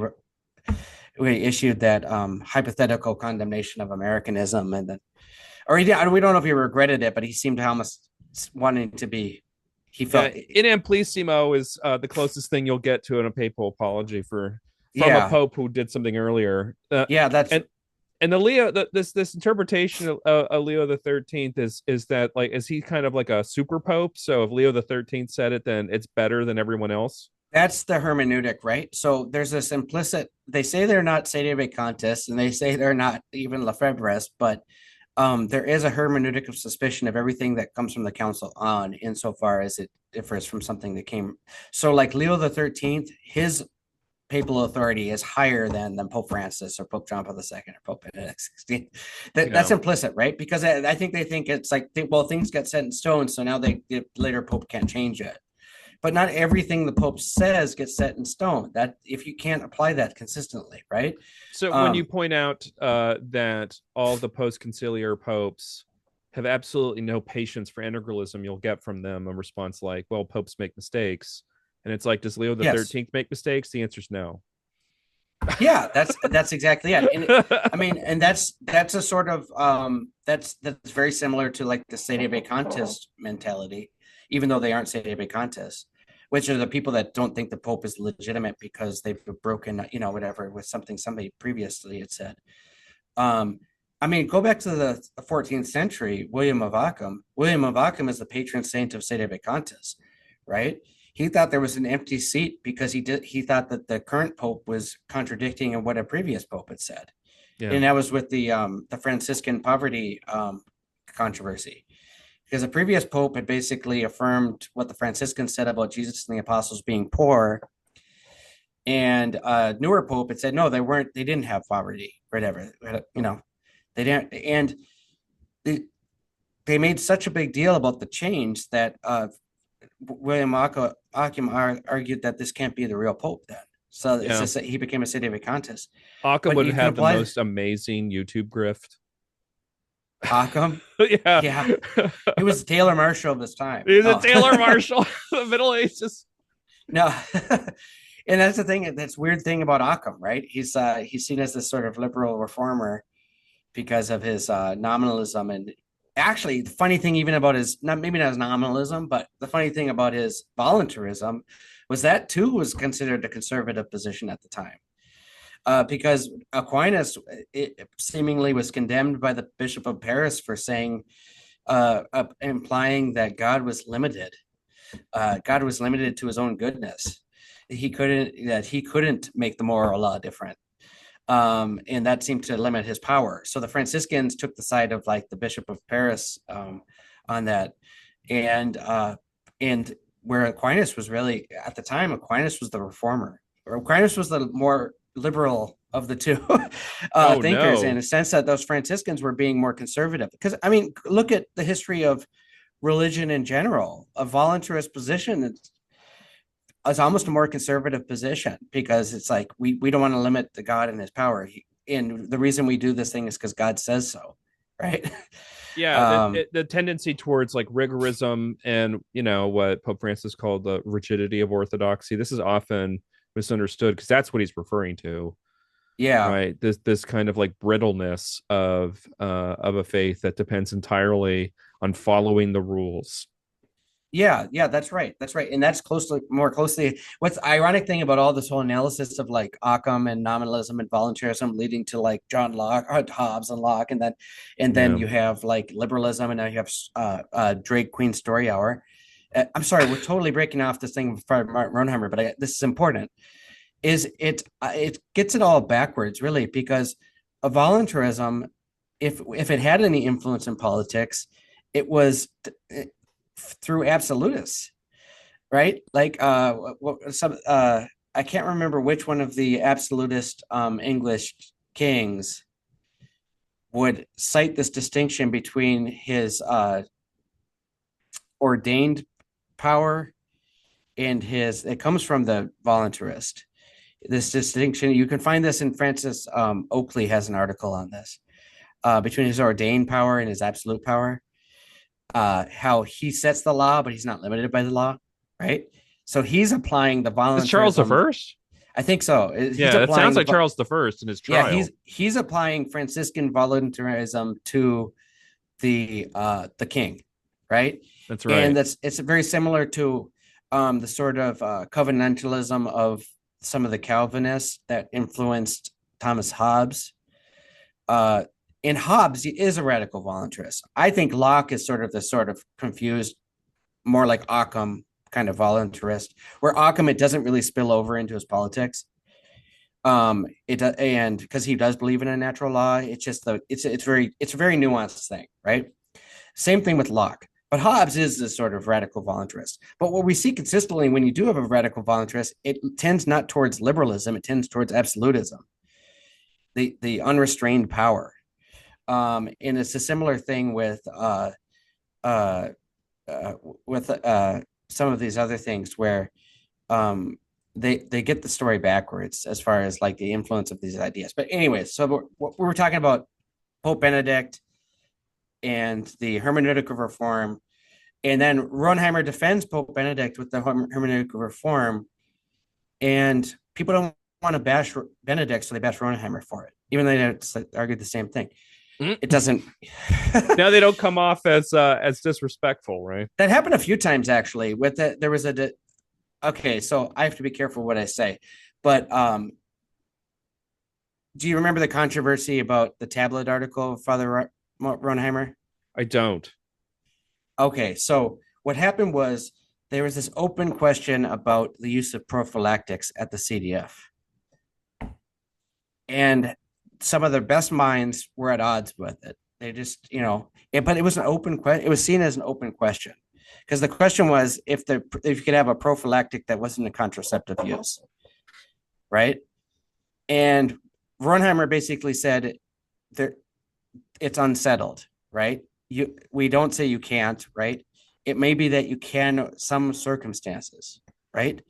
Speaker 2: issued that hypothetical condemnation of Americanism, and then, we don't know if he regretted it, but he seemed almost wanting to be. He felt
Speaker 1: in Amplissimo is the closest thing you'll get to a papal apology from a pope who did something earlier. And the Leo, this interpretation of Leo the 13th is that, like, is he kind of like a super pope? So if Leo the 13th said it, then it's better than everyone else.
Speaker 2: That's the hermeneutic, right? So there's this implicit. They say they're not sede vacantes, and they say they're not even lefebvres, but there is a hermeneutic of suspicion of everything that comes from the council on, insofar as it differs from something that came. So, like Leo the 13th, his papal authority is higher than Pope Francis or Pope John Paul II or Pope Benedict XVI. That's implicit, right? Because I think they think it's like, things get set in stone, so now the later Pope can't change it. But not everything the Pope says gets set in stone. That if you can't apply that consistently, right?
Speaker 1: So when you point out that all the post-conciliar popes have absolutely no patience for integralism, you'll get from them a response like, well, popes make mistakes. And it's like, does Leo the 13th make mistakes? The answer is no.
Speaker 2: Yeah, that's exactly it. And, I mean, and that's a sort of that's very similar to like the sede vacantes mentality, even though they aren't sede vacantes, which are the people that don't think the Pope is legitimate because they've broken, whatever, with something somebody previously had said. I mean, go back to the 14th century, William of Ockham. William of Ockham is the patron saint of sede vacantes, right? He thought there was an empty seat because he thought that the current pope was contradicting what a previous pope had said. Yeah. And that was with the Franciscan poverty controversy, because the previous pope had basically affirmed what the Franciscans said about Jesus and the apostles being poor, and newer pope had said no, they didn't have poverty, whatever, they didn't, and they, they made such a big deal about the change that William Ockham argued that this can't be the real pope then. So it's
Speaker 1: Yeah.
Speaker 2: just that he became a sedevacant contest.
Speaker 1: Occam
Speaker 2: But
Speaker 1: would
Speaker 2: you
Speaker 1: have
Speaker 2: can
Speaker 1: had the
Speaker 2: apply
Speaker 1: most amazing YouTube grift.
Speaker 2: Ockham.
Speaker 1: Yeah.
Speaker 2: Yeah, he was the Taylor Marshall of his time.
Speaker 1: He's a
Speaker 2: Oh.
Speaker 1: Taylor Marshall, the Middle Ages.
Speaker 2: No. And that's the thing. That's weird thing about Occam, right? He's seen as this sort of liberal reformer because of his nominalism. And actually, the funny thing, even about his maybe not his nominalism, but the funny thing about his voluntarism was that too was considered a conservative position at the time. Because Aquinas seemingly was condemned by the Bishop of Paris for saying, implying that God was limited. God was limited to his own goodness. He couldn't make the moral law different. And that seemed to limit his power. So the Franciscans took the side of like the Bishop of Paris on that, and where Aquinas was really at the time, Aquinas was the reformer. Or Aquinas was the more liberal of the two thinkers, in a sense that those Franciscans were being more conservative. Because I mean, look at the history of religion in general. A voluntarist position is almost a more conservative position, because it's like we don't want to limit the God and his power. And the reason we do this thing is because God says so, right?
Speaker 1: Yeah, the tendency towards like rigorism and what Pope Francis called the rigidity of orthodoxy. This is often misunderstood because that's what he's referring to.
Speaker 2: Yeah,
Speaker 1: right. This kind of like brittleness of a faith that depends entirely on following the rules.
Speaker 2: Yeah, that's right. And that's more closely what's the ironic thing about all this whole analysis of like Occam and nominalism and voluntarism leading to like John Locke, Hobbes and Locke, and then you have like liberalism, and now you have Drake Queen Story Hour. I'm sorry, we're totally breaking off this thing for Rhonheimer, but this is important. Is it gets it all backwards, really, because a voluntarism, if it had any influence in politics, it was through absolutists, right? Like I can't remember which one of the absolutist English kings would cite this distinction between his ordained power and it comes from the voluntarist. This distinction, you can find this in Francis Oakley has an article on this, between his ordained power and his absolute power. How he sets the law, but he's not limited by the law, right? So he's applying the voluntarism.
Speaker 1: Is Charles the First?
Speaker 2: I think so.
Speaker 1: That sounds like Charles the First in his trial.
Speaker 2: Yeah, he's applying Franciscan voluntarism to the king, right?
Speaker 1: That's right.
Speaker 2: And it's very similar to the sort of covenantalism of some of the Calvinists that influenced Thomas Hobbes. And Hobbes is a radical voluntarist. I think Locke is sort of confused, more like Occam kind of voluntarist, where Occam, it doesn't really spill over into his politics. And because he does believe in a natural law, it's just it's a very nuanced thing, right? Same thing with Locke. But Hobbes is this sort of radical voluntarist. But what we see consistently when you do have a radical voluntarist, it tends not towards liberalism, it tends towards absolutism, the unrestrained power. And it's a similar thing with some of these other things where they get the story backwards as far as like the influence of these ideas. But anyways, so we're talking about Pope Benedict and the hermeneutic of reform, and then Rhonheimer defends Pope Benedict with the hermeneutic of reform, and people don't want to bash Benedict, so they bash Rhonheimer for it, even though they argue the same thing. It doesn't.
Speaker 1: Now they don't come off as disrespectful, right?
Speaker 2: That happened a few times actually. With that, there was okay, so I have to be careful what I say, but do you remember the controversy about the tablet article of Father Rhonheimer?
Speaker 1: I don't.
Speaker 2: Okay, so what happened was there was this open question about the use of prophylactics at the CDF, and some of the best minds were at odds with it. They just, but it was an open question. It was seen as an open question because the question was if you could have a prophylactic that wasn't a contraceptive use, right? And Rhonheimer basically said there it's unsettled, right? We don't say you can't, right? It may be that you can some circumstances, right?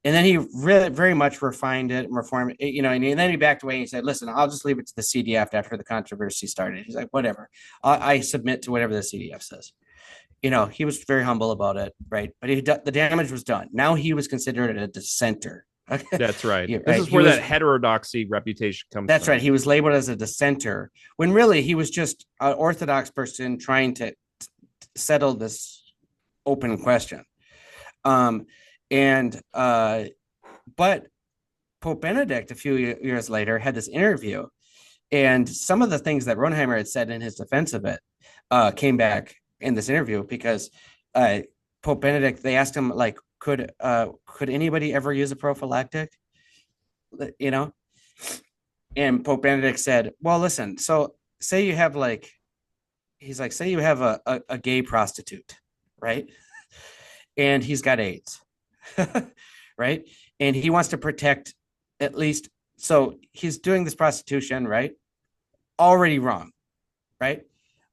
Speaker 2: And then he really very much refined it and reformed it, and then he backed away and he said, listen, I'll just leave it to the CDF after the controversy started. He's like, whatever. I submit to whatever the CDF says. He was very humble about it, right? But the damage was done. Now he was considered a dissenter.
Speaker 1: That's right.
Speaker 2: Yeah,
Speaker 1: This
Speaker 2: right.
Speaker 1: is where that heterodoxy reputation comes
Speaker 2: That's
Speaker 1: from.
Speaker 2: right. He was labeled as a dissenter when really he was just an Orthodox person trying to settle this open question. But Pope Benedict, a few years later, had this interview, and some of the things that Rhonheimer had said in his defense of it came back in this interview because Pope Benedict, they asked him, like, could anybody ever use a prophylactic? And Pope Benedict said, well, listen, so say you have say you have a gay prostitute, right? And he's got AIDS, right? And he wants to protect at least, so he's doing this prostitution, right? Already wrong, right?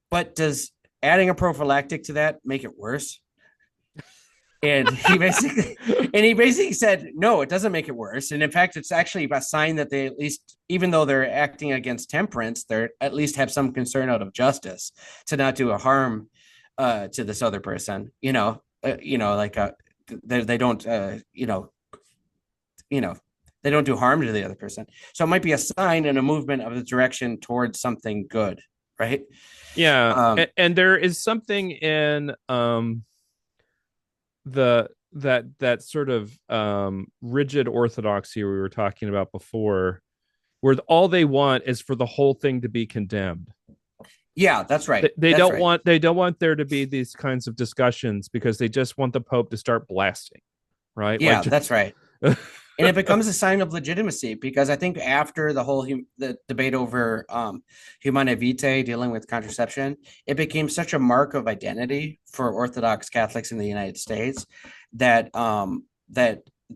Speaker 2: But does adding a prophylactic to that make it worse? And he basically said, no, it doesn't make it worse. And in fact, it's actually a sign that they at least, even though they're acting against temperance, they at least have some concern out of justice to not do a harm to this other person. They don't, they don't do harm to the other person. So it might be a sign and a movement of the direction towards something good, right?
Speaker 1: Yeah, and there is something in that sort of rigid orthodoxy we were talking about before, where all they want is for the whole thing to be condemned.
Speaker 2: Yeah, that's right.
Speaker 1: They don't want there to be these kinds of discussions because they just want the Pope to start blasting, right?
Speaker 2: Yeah, that's right. And it becomes a sign of legitimacy because I think after the whole the debate over Humanae Vitae dealing with contraception, it became such a mark of identity for Orthodox Catholics in the United States that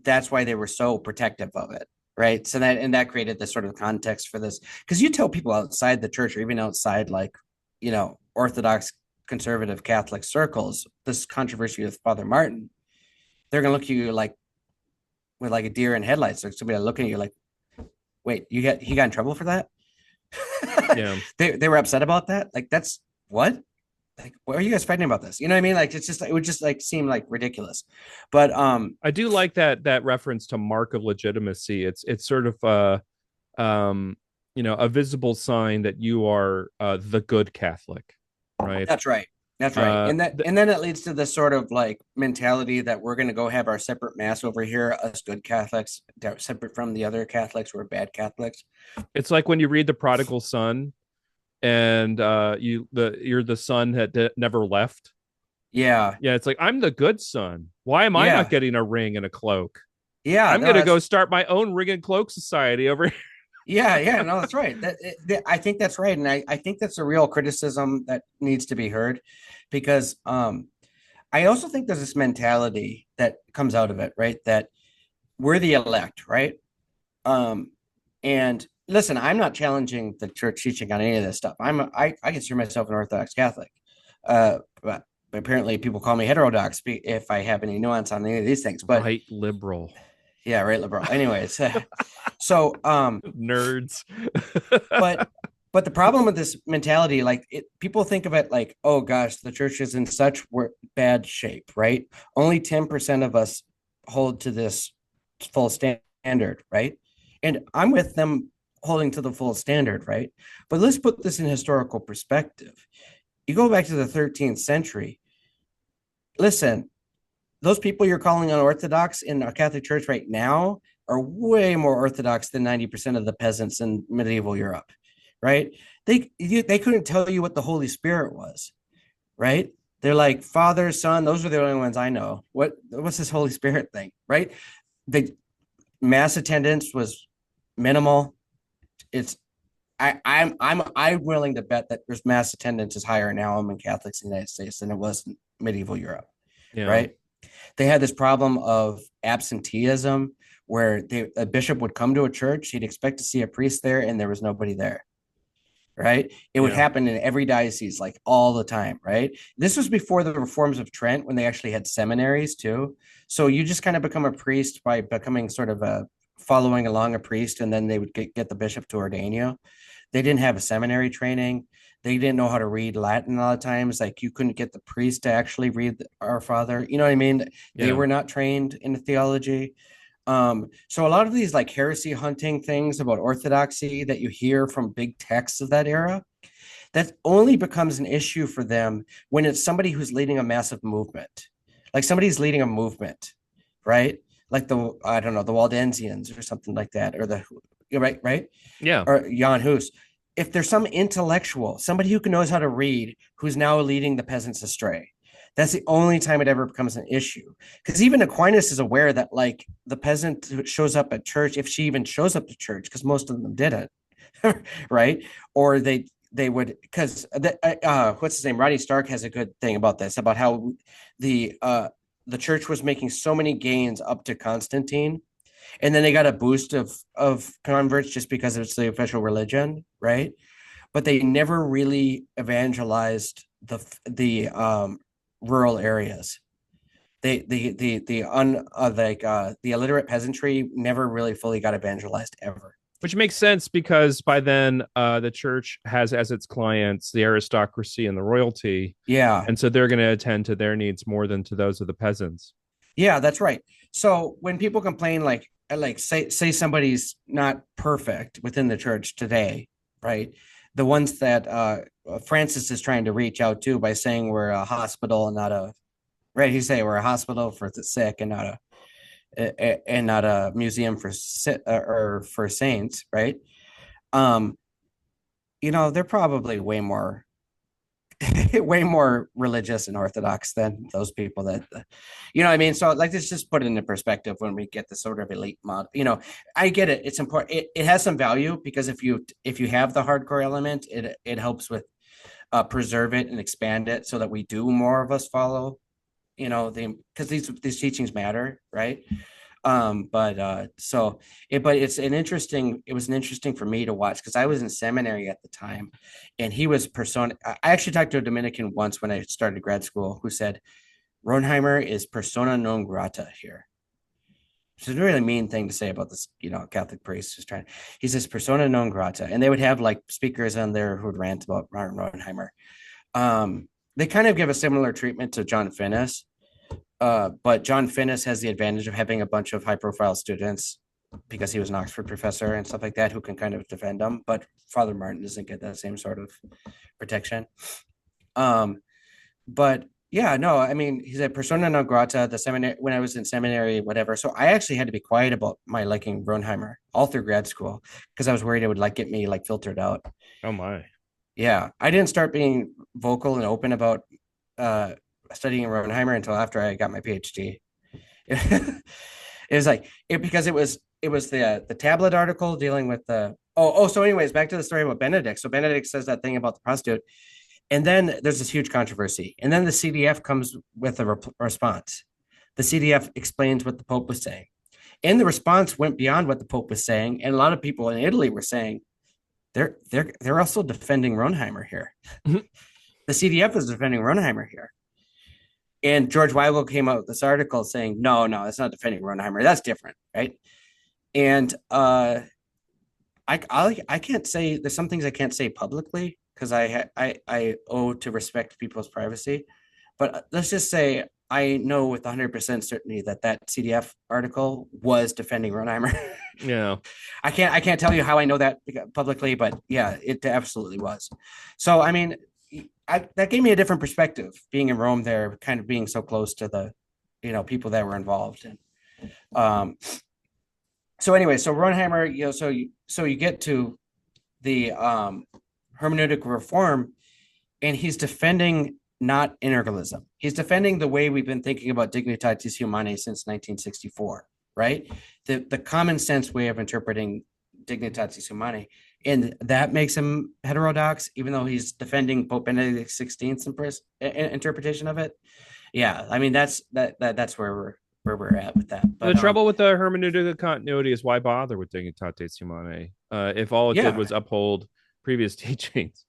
Speaker 2: that's why they were so protective of it, right? So that created this sort of context for this, because you tell people outside the church or even outside Orthodox conservative Catholic circles this controversy with Father Martin, they're gonna look at you like with like a deer in headlights. Like somebody looking at you like, wait, he got in trouble for that? Yeah. They were upset about that. Like, that's what? Like, what are you guys fighting about this? You know what I mean? Like, it would just like seem like ridiculous. But
Speaker 1: I do like that reference to mark of legitimacy. It's sort of a visible sign that you are the good Catholic, right?
Speaker 2: That's right. That's right. And then it leads to this sort of like mentality that we're going to go have our separate mass over here, us good Catholics, separate from the other Catholics who are bad Catholics.
Speaker 1: It's like when you read The Prodigal Son and you're the son that never left.
Speaker 2: Yeah.
Speaker 1: Yeah. It's like, I'm the good son. Why am I not getting a ring and a cloak?
Speaker 2: Yeah.
Speaker 1: I'm going to go start my own ring and cloak society over here.
Speaker 2: Yeah, no, that's right. I think that's right. And I think that's a real criticism that needs to be heard because I also think there's this mentality that comes out of it, right? That we're the elect, right? And listen, I'm not challenging the church teaching on any of this stuff. I consider myself an Orthodox Catholic. But apparently people call me heterodox if I have any nuance on any of these things. But
Speaker 1: right liberal.
Speaker 2: Yeah, right liberal. Anyways, so
Speaker 1: nerds.
Speaker 2: but the problem with this mentality, like people think of it like, oh gosh, the church is in such bad shape, right? Only 10% of us hold to this full standard, right? And I'm with them holding to the full standard, right? But let's put this in historical perspective. You go back to the 13th century. Listen, those people you're calling unorthodox in our Catholic Church right now are way more orthodox than 90% of the peasants in medieval Europe, right? They couldn't tell you what the Holy Spirit was, right? They're like Father, Son. Those are the only ones I know. What's this Holy Spirit thing, right? The mass attendance was minimal. It's I'm willing to bet that there's mass attendance is higher now among Catholics in the United States than it was in medieval Europe,
Speaker 1: Yeah.
Speaker 2: right? They had this problem of absenteeism where a bishop would come to a church, he'd expect to see a priest there, and there was nobody there, right? It would
Speaker 1: Yeah.
Speaker 2: happen in every diocese, like all the time, right? This was before the reforms of Trent when they actually had seminaries too. So you just kind of become a priest by becoming sort of a following along a priest, and then they would get the bishop to ordain you. They didn't have a seminary training. They didn't know how to read Latin a lot of times. Like you couldn't get the priest to actually read Our Father. You know what I mean? They
Speaker 1: Yeah.
Speaker 2: were not trained in theology. So a lot of these like heresy hunting things about orthodoxy that you hear from big texts of that era, that only becomes an issue for them when it's somebody who's leading a massive movement. Like somebody's leading a movement, right? Like I don't know, the Waldensians or something like that, or right?
Speaker 1: Yeah.
Speaker 2: Or Jan Hus. If there's some intellectual, somebody who knows how to read, who's now leading the peasants astray, that's the only time it ever becomes an issue. Because even Aquinas is aware that, like, the peasant who shows up at church, if she even shows up to church, because most of them didn't, right? Or they would, because what's his name? Rodney Stark has a good thing about this, about how the church was making so many gains up to Constantine, and then they got a boost of converts just because it's the official religion, right? But they never really evangelized the rural areas. The illiterate peasantry never really fully got evangelized ever.
Speaker 1: Which makes sense because by then the church has as its clients the aristocracy and the royalty.
Speaker 2: Yeah,
Speaker 1: And so they're going to attend to their needs more than to those of the peasants.
Speaker 2: yeah, that's right. So when people complain, like say somebody's not perfect within the church today, right? The ones that Francis is trying to reach out to by saying we're a hospital and not a right. He say we're a hospital for the sick and not a museum for or for saints, right? Um, they're probably way more way more religious and orthodox than those people that you know what I mean. So like, let's just put it into perspective when we get the sort of elite model. I get it, it's important, it has some value, because if you have the hardcore element, it helps with preserve it and expand it so that we do more of us follow, because these teachings matter, right? But so it but it's an interesting it was an interesting for me to watch, because I was in seminary at the time, and he was persona. I actually talked to a Dominican once when I started grad school, who said Rhonheimer is persona non grata here. It's a really mean thing to say about this, Catholic priest who's trying. He says persona non grata, and they would have like speakers on there who would rant about Rhonheimer. They kind of give a similar treatment to John Finnis, but John Finnis has the advantage of having a bunch of high profile students because he was an Oxford professor and stuff like that who can kind of defend him. But Father Martin doesn't get that same sort of protection. But yeah, no, I mean, he's a persona non grata, the seminary, when I was in seminary, whatever. So I actually had to be quiet about my liking Rhonheimer all through grad school, because I was worried it would like get me like filtered out.
Speaker 1: Oh my.
Speaker 2: Yeah, I didn't start being vocal and open about uh, studying Rhonheimer until after I got my PhD. It was like because it was the tablet article dealing with the so anyways, back to the story about Benedict. So Benedict says that thing about the prostitute, and then there's this huge controversy, and then the CDF comes with a response. The CDF explains what the Pope was saying, and the response went beyond what the Pope was saying, and a lot of people in Italy were saying they're also defending Rhonheimer here. The CDF is defending Rhonheimer here. And George Weigel came out with this article saying, no, it's not defending Rhonheimer. That's different, right? And I can't say, there's some things I can't say publicly because I owe to respect people's privacy. But let's just say I know with 100% certainty that CDF article was defending Rhonheimer.
Speaker 1: Yeah.
Speaker 2: I can't tell you how I know that publicly, but yeah, it absolutely was. So I mean, that gave me a different perspective being in Rome there, kind of being so close to the, people that were involved. And so anyway, so Rhonheimer, so you get to the hermeneutic reform, and he's defending not integralism. He's defending the way we've been thinking about dignitatis humanae since 1964, right? The common sense way of interpreting dignitatis humanae. and that makes him heterodox, even though he's defending Pope Benedict XVI's interpretation of it. Yeah, I mean that's where we're at with that.
Speaker 1: The
Speaker 2: But
Speaker 1: trouble with the hermeneutic of continuity is why bother with Dignitates Humanae if all it did
Speaker 2: yeah,
Speaker 1: was uphold previous teachings.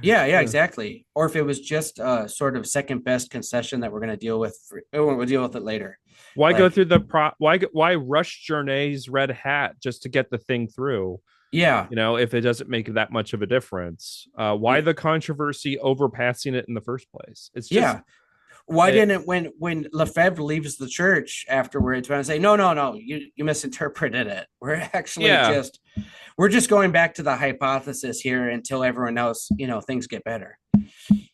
Speaker 2: yeah,
Speaker 1: Uh,
Speaker 2: exactly. Or if it was just a sort of second best concession that we're going to deal with, we'll deal with it later.
Speaker 1: why go
Speaker 2: Like,
Speaker 1: through the why rush Journey's red hat just to get the thing through?
Speaker 2: yeah,
Speaker 1: If it doesn't make that much of a difference, why
Speaker 2: yeah,
Speaker 1: the controversy over passing it in the first place? It's just
Speaker 2: yeah. Why
Speaker 1: it,
Speaker 2: didn't when Lefebvre leaves the church afterwards, when I say no, no, no, you misinterpreted it.
Speaker 1: yeah,
Speaker 2: We're just going back to the hypothesis here until everyone else, things get better.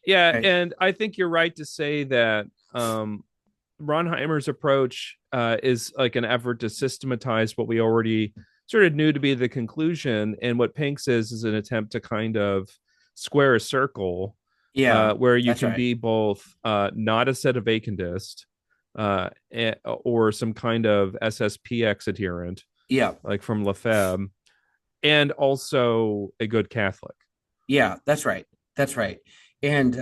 Speaker 1: yeah,
Speaker 2: Right?
Speaker 1: and I think you're right to say that Rhonheimer's approach is like an effort to systematize what we already sort of knew to be the conclusion, and what Pink's is an attempt to kind of square a circle
Speaker 2: Yeah,
Speaker 1: where you
Speaker 2: that's
Speaker 1: can
Speaker 2: right.
Speaker 1: be both not a sedevacantist or some kind of SSPX adherent,
Speaker 2: Yeah,
Speaker 1: like from Lefebvre, and also a good Catholic.
Speaker 2: yeah, that's right. That's right. And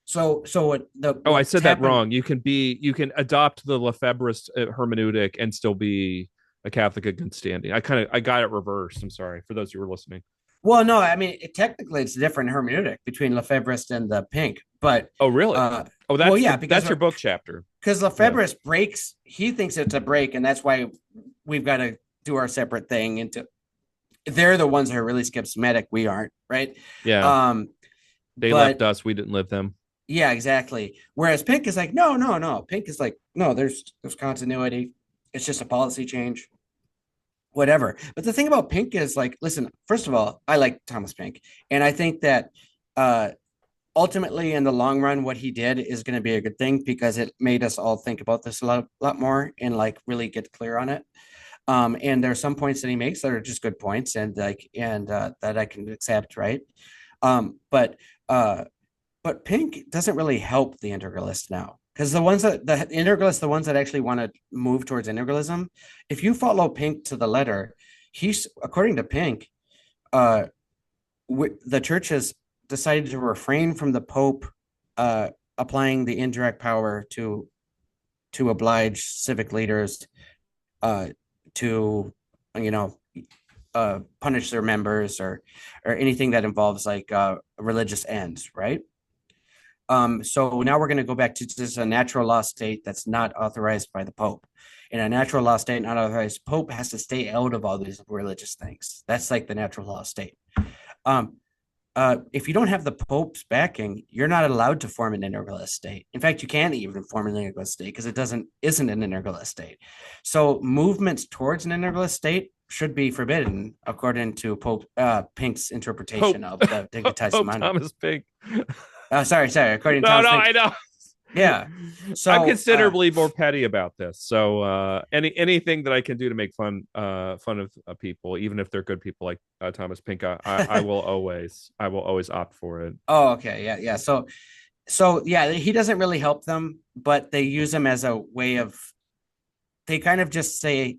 Speaker 2: so
Speaker 1: Oh, I
Speaker 2: what's
Speaker 1: said that
Speaker 2: happened?
Speaker 1: wrong. You can adopt the Lefebvrist hermeneutic and still be a Catholic in good standing. I got it reversed. I'm sorry for those who were listening.
Speaker 2: Well, no, I mean technically it's a different hermeneutic between Lefebvrist and the Pink, but
Speaker 1: Oh, really?
Speaker 2: uh,
Speaker 1: Oh,
Speaker 2: well, yeah,
Speaker 1: that's your book chapter. Yeah.
Speaker 2: Lefebvrist breaks. He thinks it's a break, and that's why we've got to do our separate thing. Into they're the ones that are really schismatic. We aren't, right?
Speaker 1: Yeah.
Speaker 2: Um,
Speaker 1: They left
Speaker 2: but
Speaker 1: us, we didn't live them.
Speaker 2: yeah, exactly. Whereas Pink is like, no, no, no. Pink is like, no, there's continuity. It's just a policy change, whatever. But the thing about Pink is like, listen, first of all, I like Thomas Pink, and I think that uh ultimately in the long run what he did is going to be a good thing because it made us all think about this a lot more and like really get clear on it. And there are some points that he makes that are just good points and that I can accept, right? But Pink doesn't really help the integralists now, because the integralists, the ones that actually want to move towards integralism, if you follow Pink to the letter, he's according to Pink, uh, the church has decided to refrain from the Pope applying the indirect power to oblige civic leaders uh, to you know punish their members or anything that involves like religious ends, right? So now we're going to go back to just a natural law state that's not authorized by the Pope. In a natural law state, not authorized, Pope has to stay out of all these religious things. That's like the natural law state. Um, if you don't have the Pope's backing, you're not allowed to form an integralist state. In fact, you can't even form an integralist state because it isn't an integralist state. So movements towards an integralist state should be forbidden according to Pope Pink's interpretation
Speaker 1: Pope
Speaker 2: of the Dignitatis
Speaker 1: Pope
Speaker 2: Humanae.
Speaker 1: Thomas Pink.
Speaker 2: Sorry, according to
Speaker 1: No,
Speaker 2: Thomas
Speaker 1: no,
Speaker 2: Pink.
Speaker 1: I know.
Speaker 2: Yeah.
Speaker 1: I'm
Speaker 2: So
Speaker 1: considerably more petty about this. So anything that I can do to make fun of people, even if they're good people like Thomas Pink, I will always opt for it.
Speaker 2: okay, yeah, yeah. So yeah, he doesn't really help them, but they use him as a way of they kind of just say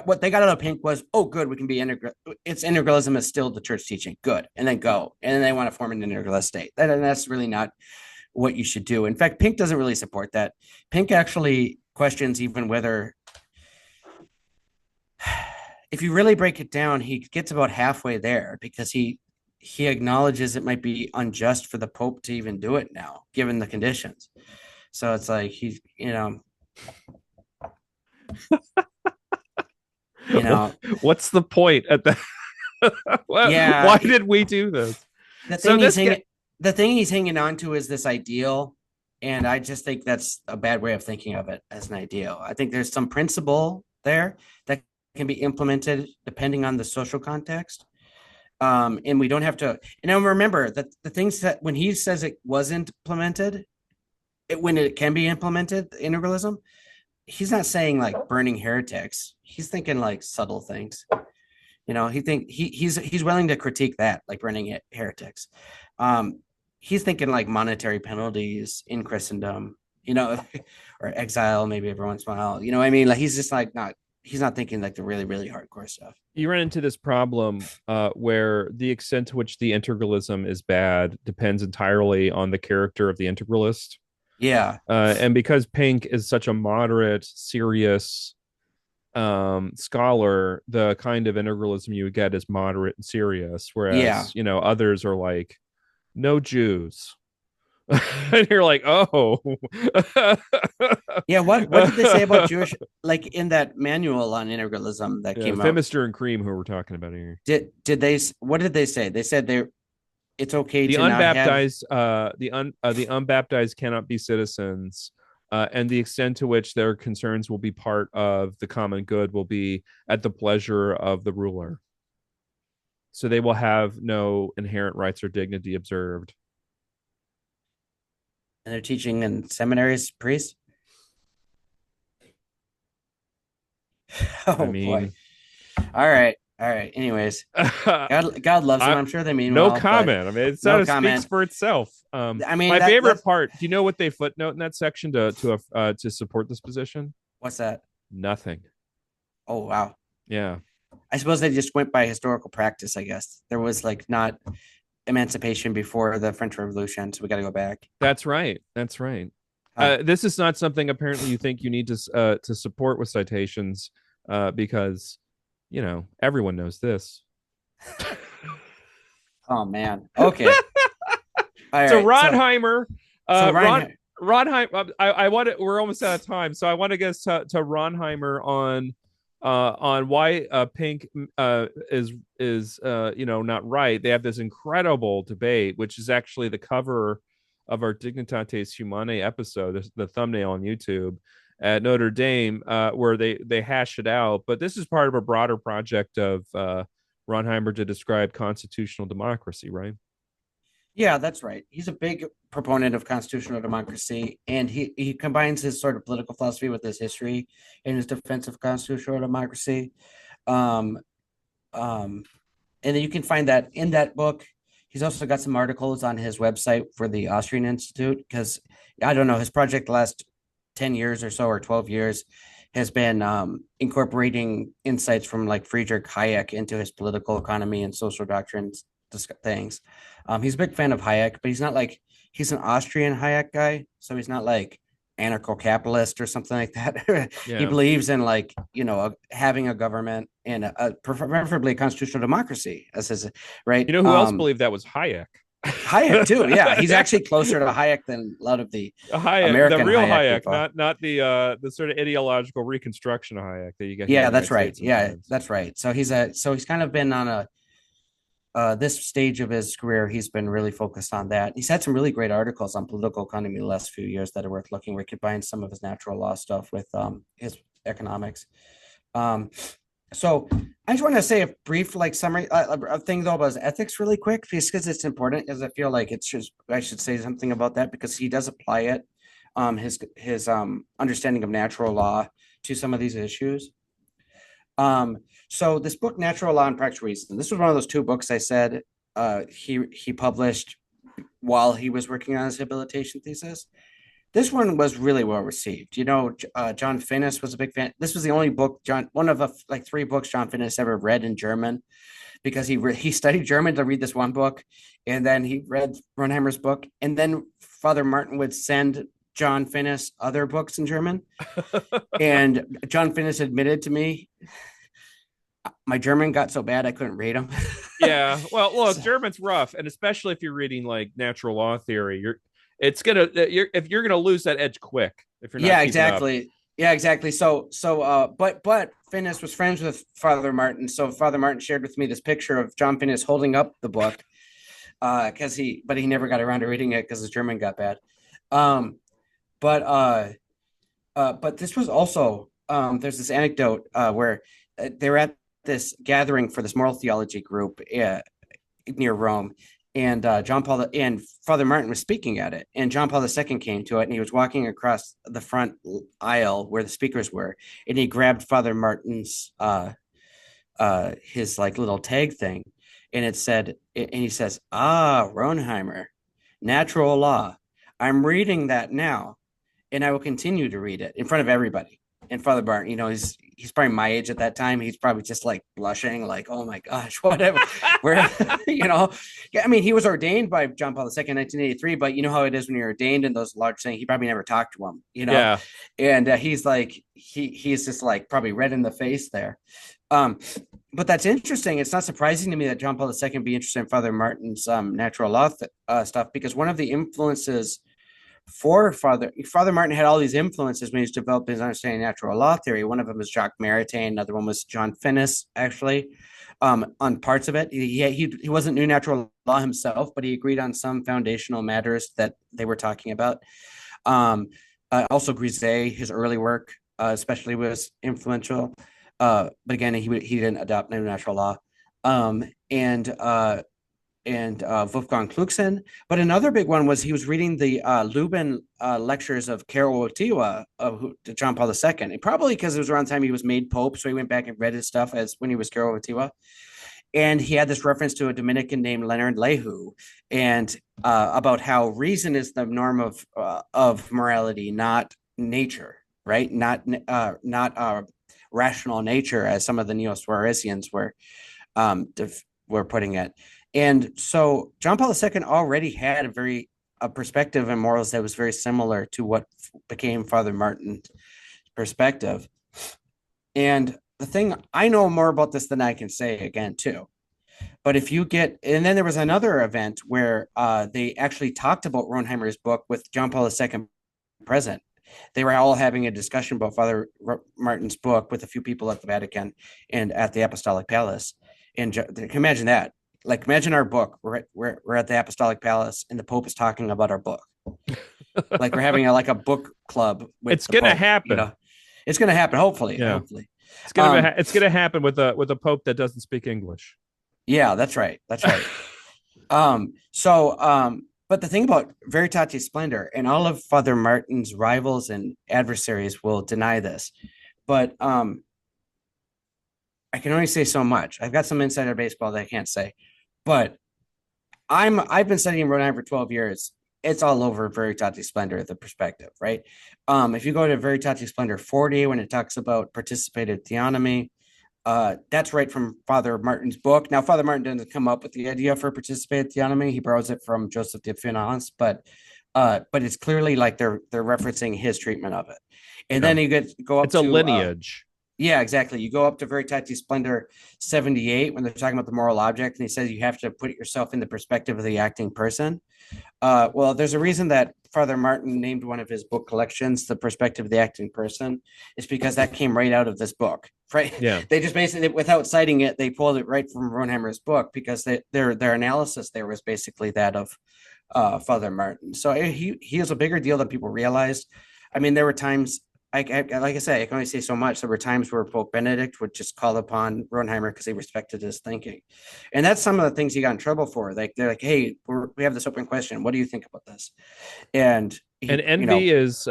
Speaker 2: what they got out of Pink was, oh, good, we can be integral. It's integralism is still the church teaching, good, and then go, and then they want to form an integralist state. And that's really not what you should do. In fact, Pink doesn't really support that. Pink actually questions even whether, if you really break it down, he gets about halfway there because he acknowledges it might be unjust for the Pope to even do it now, given the conditions. So it's like he's, you know,
Speaker 1: What's the point at the
Speaker 2: yeah,
Speaker 1: why did we do this?
Speaker 2: the
Speaker 1: So
Speaker 2: thing he's
Speaker 1: this
Speaker 2: hanging
Speaker 1: get
Speaker 2: the thing he's hanging on to is this ideal, and I just think that's a bad way of thinking of it as an ideal. I think there's some principle there that can be implemented depending on the social context. And we don't have to. And I remember that the things that when he says it wasn't implemented, when it can be implemented, integralism, he's not saying like burning heretics. He's thinking like subtle things. He's willing to critique that, like burning heretics. Um, he's thinking like monetary penalties in Christendom, or exile maybe every once in a while. You know what I mean? Like he's just like not. he's not thinking like the really, really hardcore stuff.
Speaker 1: You run into this problem where the extent to which the integralism is bad depends entirely on the character of the integralist.
Speaker 2: Yeah,
Speaker 1: And because Pink is such a moderate, serious scholar, the kind of integralism you would get is moderate and serious,
Speaker 2: yeah,
Speaker 1: whereas others are like no Jews. And you're like, oh.
Speaker 2: yeah. What did they say about Jewish? Like in that manual on integralism that
Speaker 1: Yeah,
Speaker 2: came out,
Speaker 1: Phimister and Cream, who we're talking about here.
Speaker 2: did they? What did they say? They said it's okay
Speaker 1: The
Speaker 2: to not have.
Speaker 1: unbaptized, the unbaptized cannot be citizens, and the extent to which their concerns will be part of the common good will be at the pleasure of the ruler. So they will have no inherent rights or dignity observed.
Speaker 2: And they're teaching in seminaries, priests.
Speaker 1: I
Speaker 2: Oh boy.
Speaker 1: mean,
Speaker 2: All right. Anyways, God loves them.
Speaker 1: I,
Speaker 2: I'm sure they mean
Speaker 1: no
Speaker 2: well, but
Speaker 1: comment. I mean,
Speaker 2: no
Speaker 1: it speaks
Speaker 2: comment.
Speaker 1: for itself.
Speaker 2: I mean
Speaker 1: My favorite
Speaker 2: that's
Speaker 1: part. Do you know what they footnote in that section to support this position?
Speaker 2: what's that?
Speaker 1: Nothing.
Speaker 2: Oh wow.
Speaker 1: Yeah,
Speaker 2: I suppose they just went by historical practice. I guess there was like not emancipation before the French Revolution, so we got to go back.
Speaker 1: that's right. That's right.
Speaker 2: Huh.
Speaker 1: This is not something apparently you think you need to support with citations, because everyone knows this.
Speaker 2: Oh man. Okay. All
Speaker 1: So
Speaker 2: right.
Speaker 1: Rhonheimer,
Speaker 2: So
Speaker 1: Ron
Speaker 2: Ryan.
Speaker 1: Ronheimer. I want to. We're almost out of time, so I want to get to Ronheimer on why Pink is not right. They have this incredible debate, which is actually the cover of our Dignitates Humanae episode, the thumbnail on YouTube at Notre Dame, where they hash it out. But this is part of a broader project of Ronheimer to describe constitutional democracy, right?
Speaker 2: Yeah, that's right. He's a big proponent of constitutional democracy, and he combines his sort of political philosophy with his history in his defense of constitutional democracy. Um, um, and then you can find that in that book. He's also got some articles on his website for the Austrian Institute because I don't know his project the last 10 years or so or 12 years has been incorporating insights from like Friedrich Hayek into his political economy and social doctrines things. He's a big fan of Hayek, but he's not like he's an Austrian Hayek guy, so he's not like anarcho-capitalist or something like that. He
Speaker 1: Yeah.
Speaker 2: believes in like having a government and preferably a constitutional democracy as his right.
Speaker 1: You know who else believed that was Hayek?
Speaker 2: Hayek too, yeah, he's actually closer to Hayek than a lot of the
Speaker 1: Hayek, the
Speaker 2: American
Speaker 1: real
Speaker 2: Hayek
Speaker 1: Hayek,
Speaker 2: people.
Speaker 1: not the sort of ideological reconstruction of Hayek that you get here in
Speaker 2: Yeah,
Speaker 1: the
Speaker 2: that's
Speaker 1: United
Speaker 2: right.
Speaker 1: States
Speaker 2: Yeah,
Speaker 1: sometimes.
Speaker 2: that's right. So he's kind of been on a this stage of his career, he's been really focused on that. He's had some really great articles on political economy the last few years that are worth looking, where he combines some of his natural law stuff with his economics. Um, so I just want to say a brief like summary of thing though about his ethics really quick, because it's important, because I feel like it's just I should say something about that because he does apply it, his understanding of natural law to some of these issues. So this book, Natural Law and Practical Reason, this was one of those two books I said he published while he was working on his habilitation thesis. This one was really well received. John Finnis was a big fan. This was the only book one of the like three books John Finnis ever read in German, because he studied German to read this one book, and then he read Rhonheimer's book, and then Father Martin would send John Finnis other books in German. And John Finnis admitted to me, my German got so bad I couldn't read them.
Speaker 1: Yeah. Well, look,
Speaker 2: So,
Speaker 1: German's rough, and especially if you're reading like natural law theory, you're gonna lose that edge quick if you're not
Speaker 2: yeah,
Speaker 1: keeping up.
Speaker 2: exactly. Yeah, exactly. But Finnis was friends with Father Martin, so Father Martin shared with me this picture of John Finnis holding up the book, but he never got around to reading it because his German got bad. Um, but but this was also there's this anecdote where they were at this gathering for this moral theology group near Rome, and John Paul and Father Martin was speaking at it, and John Paul II came to it, and he was walking across the front aisle where the speakers were, and he grabbed Father Martin's his like little tag thing, and it said, and he says, Rhonheimer, natural law. I'm reading that now, and I will continue to read it in front of everybody. And Father Martin, he's probably my age at that time. He's probably just like blushing, like, oh my gosh, whatever. Where, yeah, I mean, he was ordained by John Paul II in 1983, but you know how it is when you're ordained in those large things. He probably never talked to him.
Speaker 1: Yeah.
Speaker 2: And he's like, he's just like probably red in the face there. Um, but that's interesting. It's not surprising to me that John Paul II be interested in Father Martin's natural law stuff, because one of the influences for Father Martin had all these influences when he was developing his understanding of natural law theory. One of them was Jacques Maritain, another one was John Finnis, actually, on parts of it. He wasn't new natural law himself, but he agreed on some foundational matters that they were talking about. Also, Griset, his early work, especially, was influential. But again, he didn't adopt new natural law. And Wolfgang Klucksen. But another big one was he was reading the Lubin lectures of Karol Wojtyła to John Paul II. And probably because it was around the time he was made Pope, so he went back and read his stuff as when he was Karol Wojtyła. And he had this reference to a Dominican named Leonard Lehu, and about how reason is the norm of morality, not nature, right? Not rational nature, as some of the Neo-Suarezians were putting it. And so John Paul II already had a perspective in morals that was very similar to what became Father Martin's perspective. And the thing, I know more about this than I can say again, too. But and then there was another event where they actually talked about Rhonheimer's book with John Paul II present. They were all having a discussion about Father Martin's book with a few people at the Vatican and at the Apostolic Palace. And imagine that. Like, imagine our book. We're at the Apostolic Palace, and the Pope is talking about our book. Like, we're having a book club.
Speaker 1: It's gonna happen.
Speaker 2: It's gonna happen. Hopefully,
Speaker 1: yeah.
Speaker 2: Hopefully,
Speaker 1: it's gonna happen with a Pope that doesn't speak English.
Speaker 2: Yeah, that's right. That's right. But the thing about Veritatis Splendor, and all of Father Martin's rivals and adversaries will deny this, but I can only say so much. I've got some insider baseball that I can't say, but I've been studying Rhonheimer for 12 years. It's all over Veritatis Splendor, the perspective, right? If you go to Veritatis Splendor 40, when it talks about participated theonomy, that's right from Father Martin's book. Now, Father Martin didn't come up with the idea for participated theonomy. He borrows it from Joseph de Finance, but it's clearly like they're referencing his treatment of it. And then you go up
Speaker 1: it's a lineage.
Speaker 2: Yeah, exactly. You go up to Veritatis Splendor 78 when they're talking about the moral object, and he says you have to put yourself in the perspective of the acting person. Well, there's a reason that Father Martin named one of his book collections The Perspective of the Acting Person. It's because that came right out of this book, right?
Speaker 1: Yeah.
Speaker 2: They just basically, without citing it, they pulled it right from Rhonheimer's book, because their analysis there was basically that of Father Martin. So he is a bigger deal than people realized. I mean, there were times, like I say, I can only say so much. There were times where Pope Benedict would just call upon Rhonheimer because he respected his thinking. And that's some of the things he got in trouble for. Like, they're like, hey, we have this open question. What do you think about this? And
Speaker 1: envy is,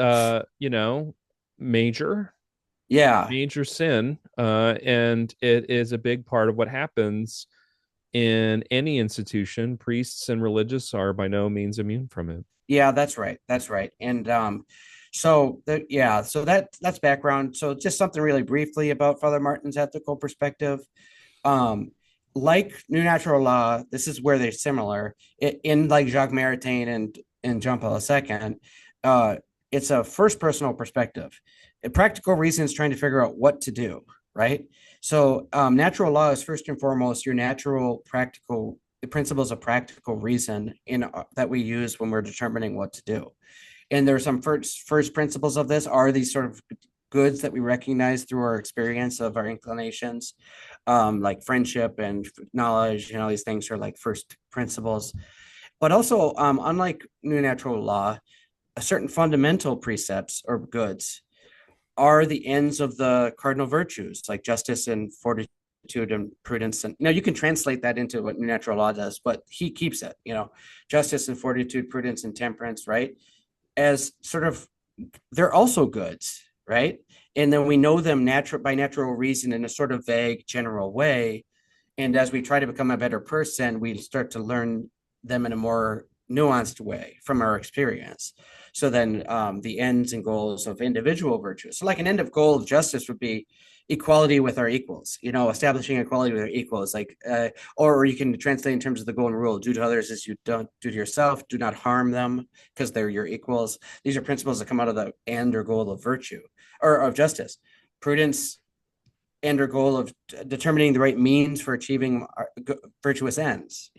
Speaker 1: major.
Speaker 2: Yeah.
Speaker 1: Major sin. And it is a big part of what happens in any institution. Priests and religious are by no means immune from it.
Speaker 2: Yeah, that's right. That's right. And so that's background. So just something really briefly about Father Martin's ethical perspective. Like New Natural Law, this is where they're similar. In like Jacques Maritain and John Paul II, it's a first personal perspective. A practical reason is trying to figure out what to do, right? So natural law is first and foremost your natural practical, the principles of practical reason that we use when we're determining what to do. And there are some first principles of this are these sort of goods that we recognize through our experience of our inclinations, like friendship and knowledge, these things are like first principles. But also, unlike New Natural Law, certain fundamental precepts or goods are the ends of the cardinal virtues, like justice and fortitude and prudence. And you can translate that into what New Natural Law does, but he keeps it, justice and fortitude, prudence and temperance, right? As sort of, they're also goods, right? And then we know them by natural reason in a sort of vague, general way. And as we try to become a better person, we start to learn them in a more nuanced way from our experience. So then the ends and goals of individual virtues. So like an end of goal of justice would be equality with our equals, establishing equality with our equals, like, or you can translate in terms of the golden rule: do to others as you don't do to yourself, do not harm them because they're your equals. These are principles that come out of the end or goal of virtue or of justice. Prudence, end or goal of determining the right means for achieving virtuous ends,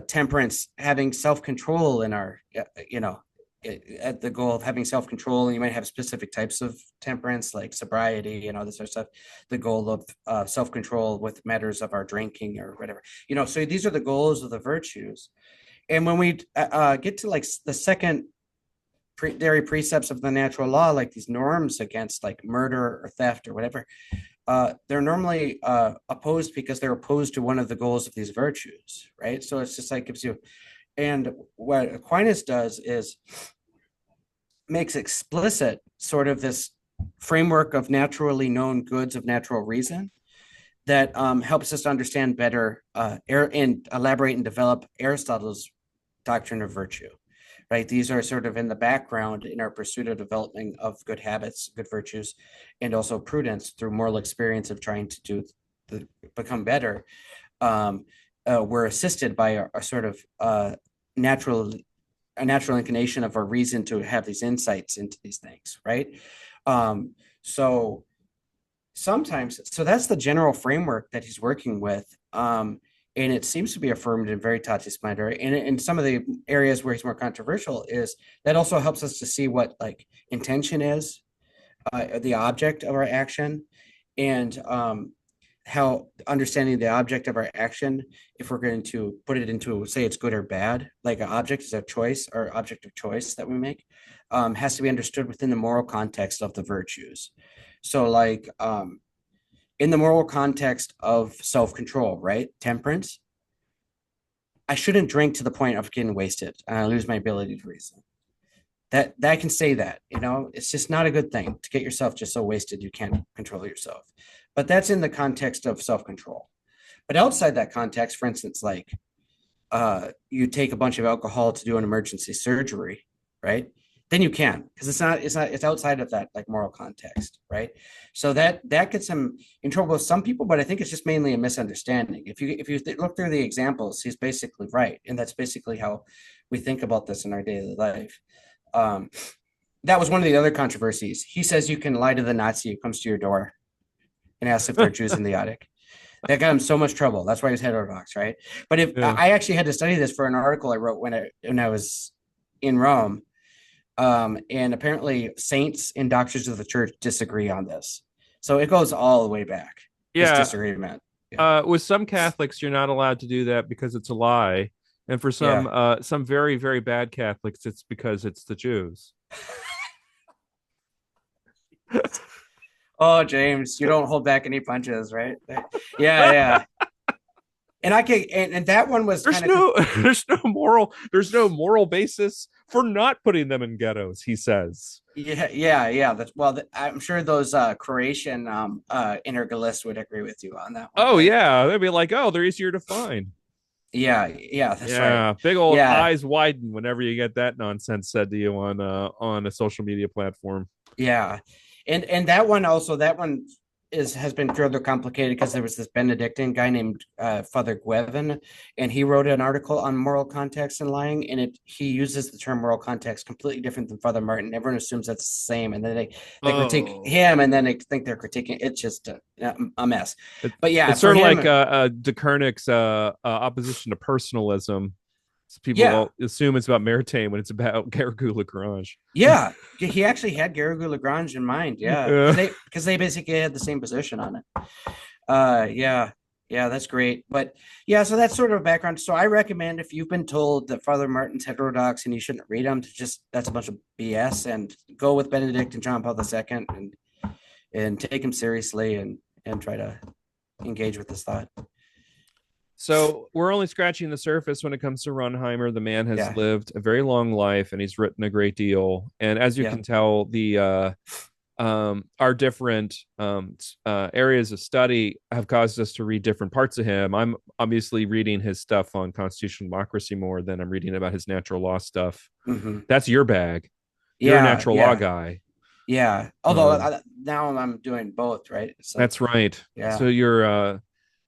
Speaker 2: temperance, having self-control in our, at the goal of having self-control. And you might have specific types of temperance like sobriety and all this sort of stuff. The goal of self-control with matters of our drinking or whatever, so these are the goals of the virtues. And when we get to like the second precepts of the natural law, like these norms against like murder or theft or whatever, they're normally opposed because they're opposed to one of the goals of these virtues, right? So it's just like gives you, and what Aquinas does is makes explicit sort of this framework of naturally known goods of natural reason that helps us to understand better and elaborate and develop Aristotle's doctrine of virtue. Right, these are sort of in the background in our pursuit of development of good habits, good virtues, and also prudence through moral experience of trying to become better. We're assisted by a sort of natural inclination of our reason to have these insights into these things, right? So that's the general framework that he's working with. And it seems to be affirmed in Veritatis Splendor. And in some of the areas where he's more controversial, is that also helps us to see what like intention is, the object of our action, and how understanding the object of our action, if we're going to put it into, say it's good or bad, like an object is a choice or object of choice that we make, has to be understood within the moral context of the virtues. So like, in the moral context of self-control, right? Temperance. I shouldn't drink to the point of getting wasted and I lose my ability to reason. That I can say that, it's just not a good thing to get yourself just so wasted you can't control yourself. But that's in the context of self-control. But outside that context, for instance, like you take a bunch of alcohol to do an emergency surgery, right? Then you can, because it's outside of that like moral context, right? So that gets him in trouble with some people, but I think it's just mainly a misunderstanding. If you look through the examples, he's basically right, and that's basically how we think about this in our daily life. That was one of the other controversies. He says you can lie to the Nazi who comes to your door and asks if they're Jews in the attic. That got him so much trouble. That's why he was heterodox, right? But if I actually had to study this for an article I wrote when I was in Rome. And apparently saints and doctors of the church disagree on this. So it goes all the way back. This disagreement.
Speaker 1: With some Catholics, you're not allowed to do that because it's a lie. And for some very, very bad Catholics, it's because it's the Jews.
Speaker 2: Oh, James, you don't hold back any punches, right? Yeah. And I can, and that one was
Speaker 1: there's no moral basis for not putting them in ghettos, he says.
Speaker 2: Yeah. I'm sure those Croatian intergalists would agree with you on that one.
Speaker 1: Oh, yeah, they'd be like, oh, they're easier to find.
Speaker 2: Yeah, that's right.
Speaker 1: Big old eyes widen whenever you get that nonsense said to you on a social media platform.
Speaker 2: Yeah, and that one has been further complicated because there was this Benedictine guy named Father Guevin, and he wrote an article on moral context and lying, and he uses the term moral context completely different than Father Martin. Everyone assumes that's the same, and then they critique him, and then they think they're critiquing. It's just a mess. But yeah,
Speaker 1: it's sort of like de Koenig's opposition to personalism. People assume it's about Maritain when it's about Garrigou Lagrange.
Speaker 2: Yeah, he actually had Garrigou Lagrange in mind. Yeah, because they basically had the same position on it. Yeah, that's great. But yeah, so that's sort of a background. So I recommend, if you've been told that Father Martin's heterodox and you shouldn't read them, that's a bunch of BS, and go with Benedict and John Paul II and take him seriously and try to engage with this thought.
Speaker 1: So we're only scratching the surface when it comes to Rhonheimer. The man has lived a very long life and he's written a great deal. And as you can tell, the our different areas of study have caused us to read different parts of him. I'm obviously reading his stuff on constitutional democracy more than I'm reading about his natural law stuff.
Speaker 2: Hmm.
Speaker 1: That's your bag. You're a
Speaker 2: Yeah,
Speaker 1: natural law
Speaker 2: yeah,
Speaker 1: guy.
Speaker 2: yeah. Although
Speaker 1: Um,
Speaker 2: now I'm doing both, right? It's like,
Speaker 1: that's right. So
Speaker 2: yeah.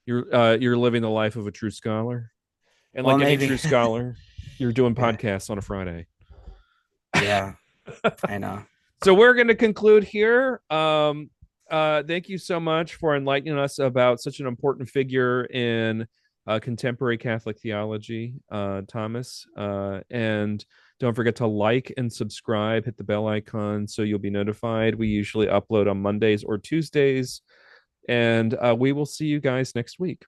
Speaker 1: you're living the life of a true scholar, and
Speaker 2: Well,
Speaker 1: like any
Speaker 2: maybe.
Speaker 1: true scholar, you're doing
Speaker 2: Yeah,
Speaker 1: podcasts on a Friday.
Speaker 2: yeah. I know.
Speaker 1: So we're going to conclude here. Thank you so much for enlightening us about such an important figure in contemporary Catholic theology, Thomas. And don't forget to like and subscribe, hit the bell icon so you'll be notified. We usually upload on Mondays or Tuesdays. And we will see you guys next week.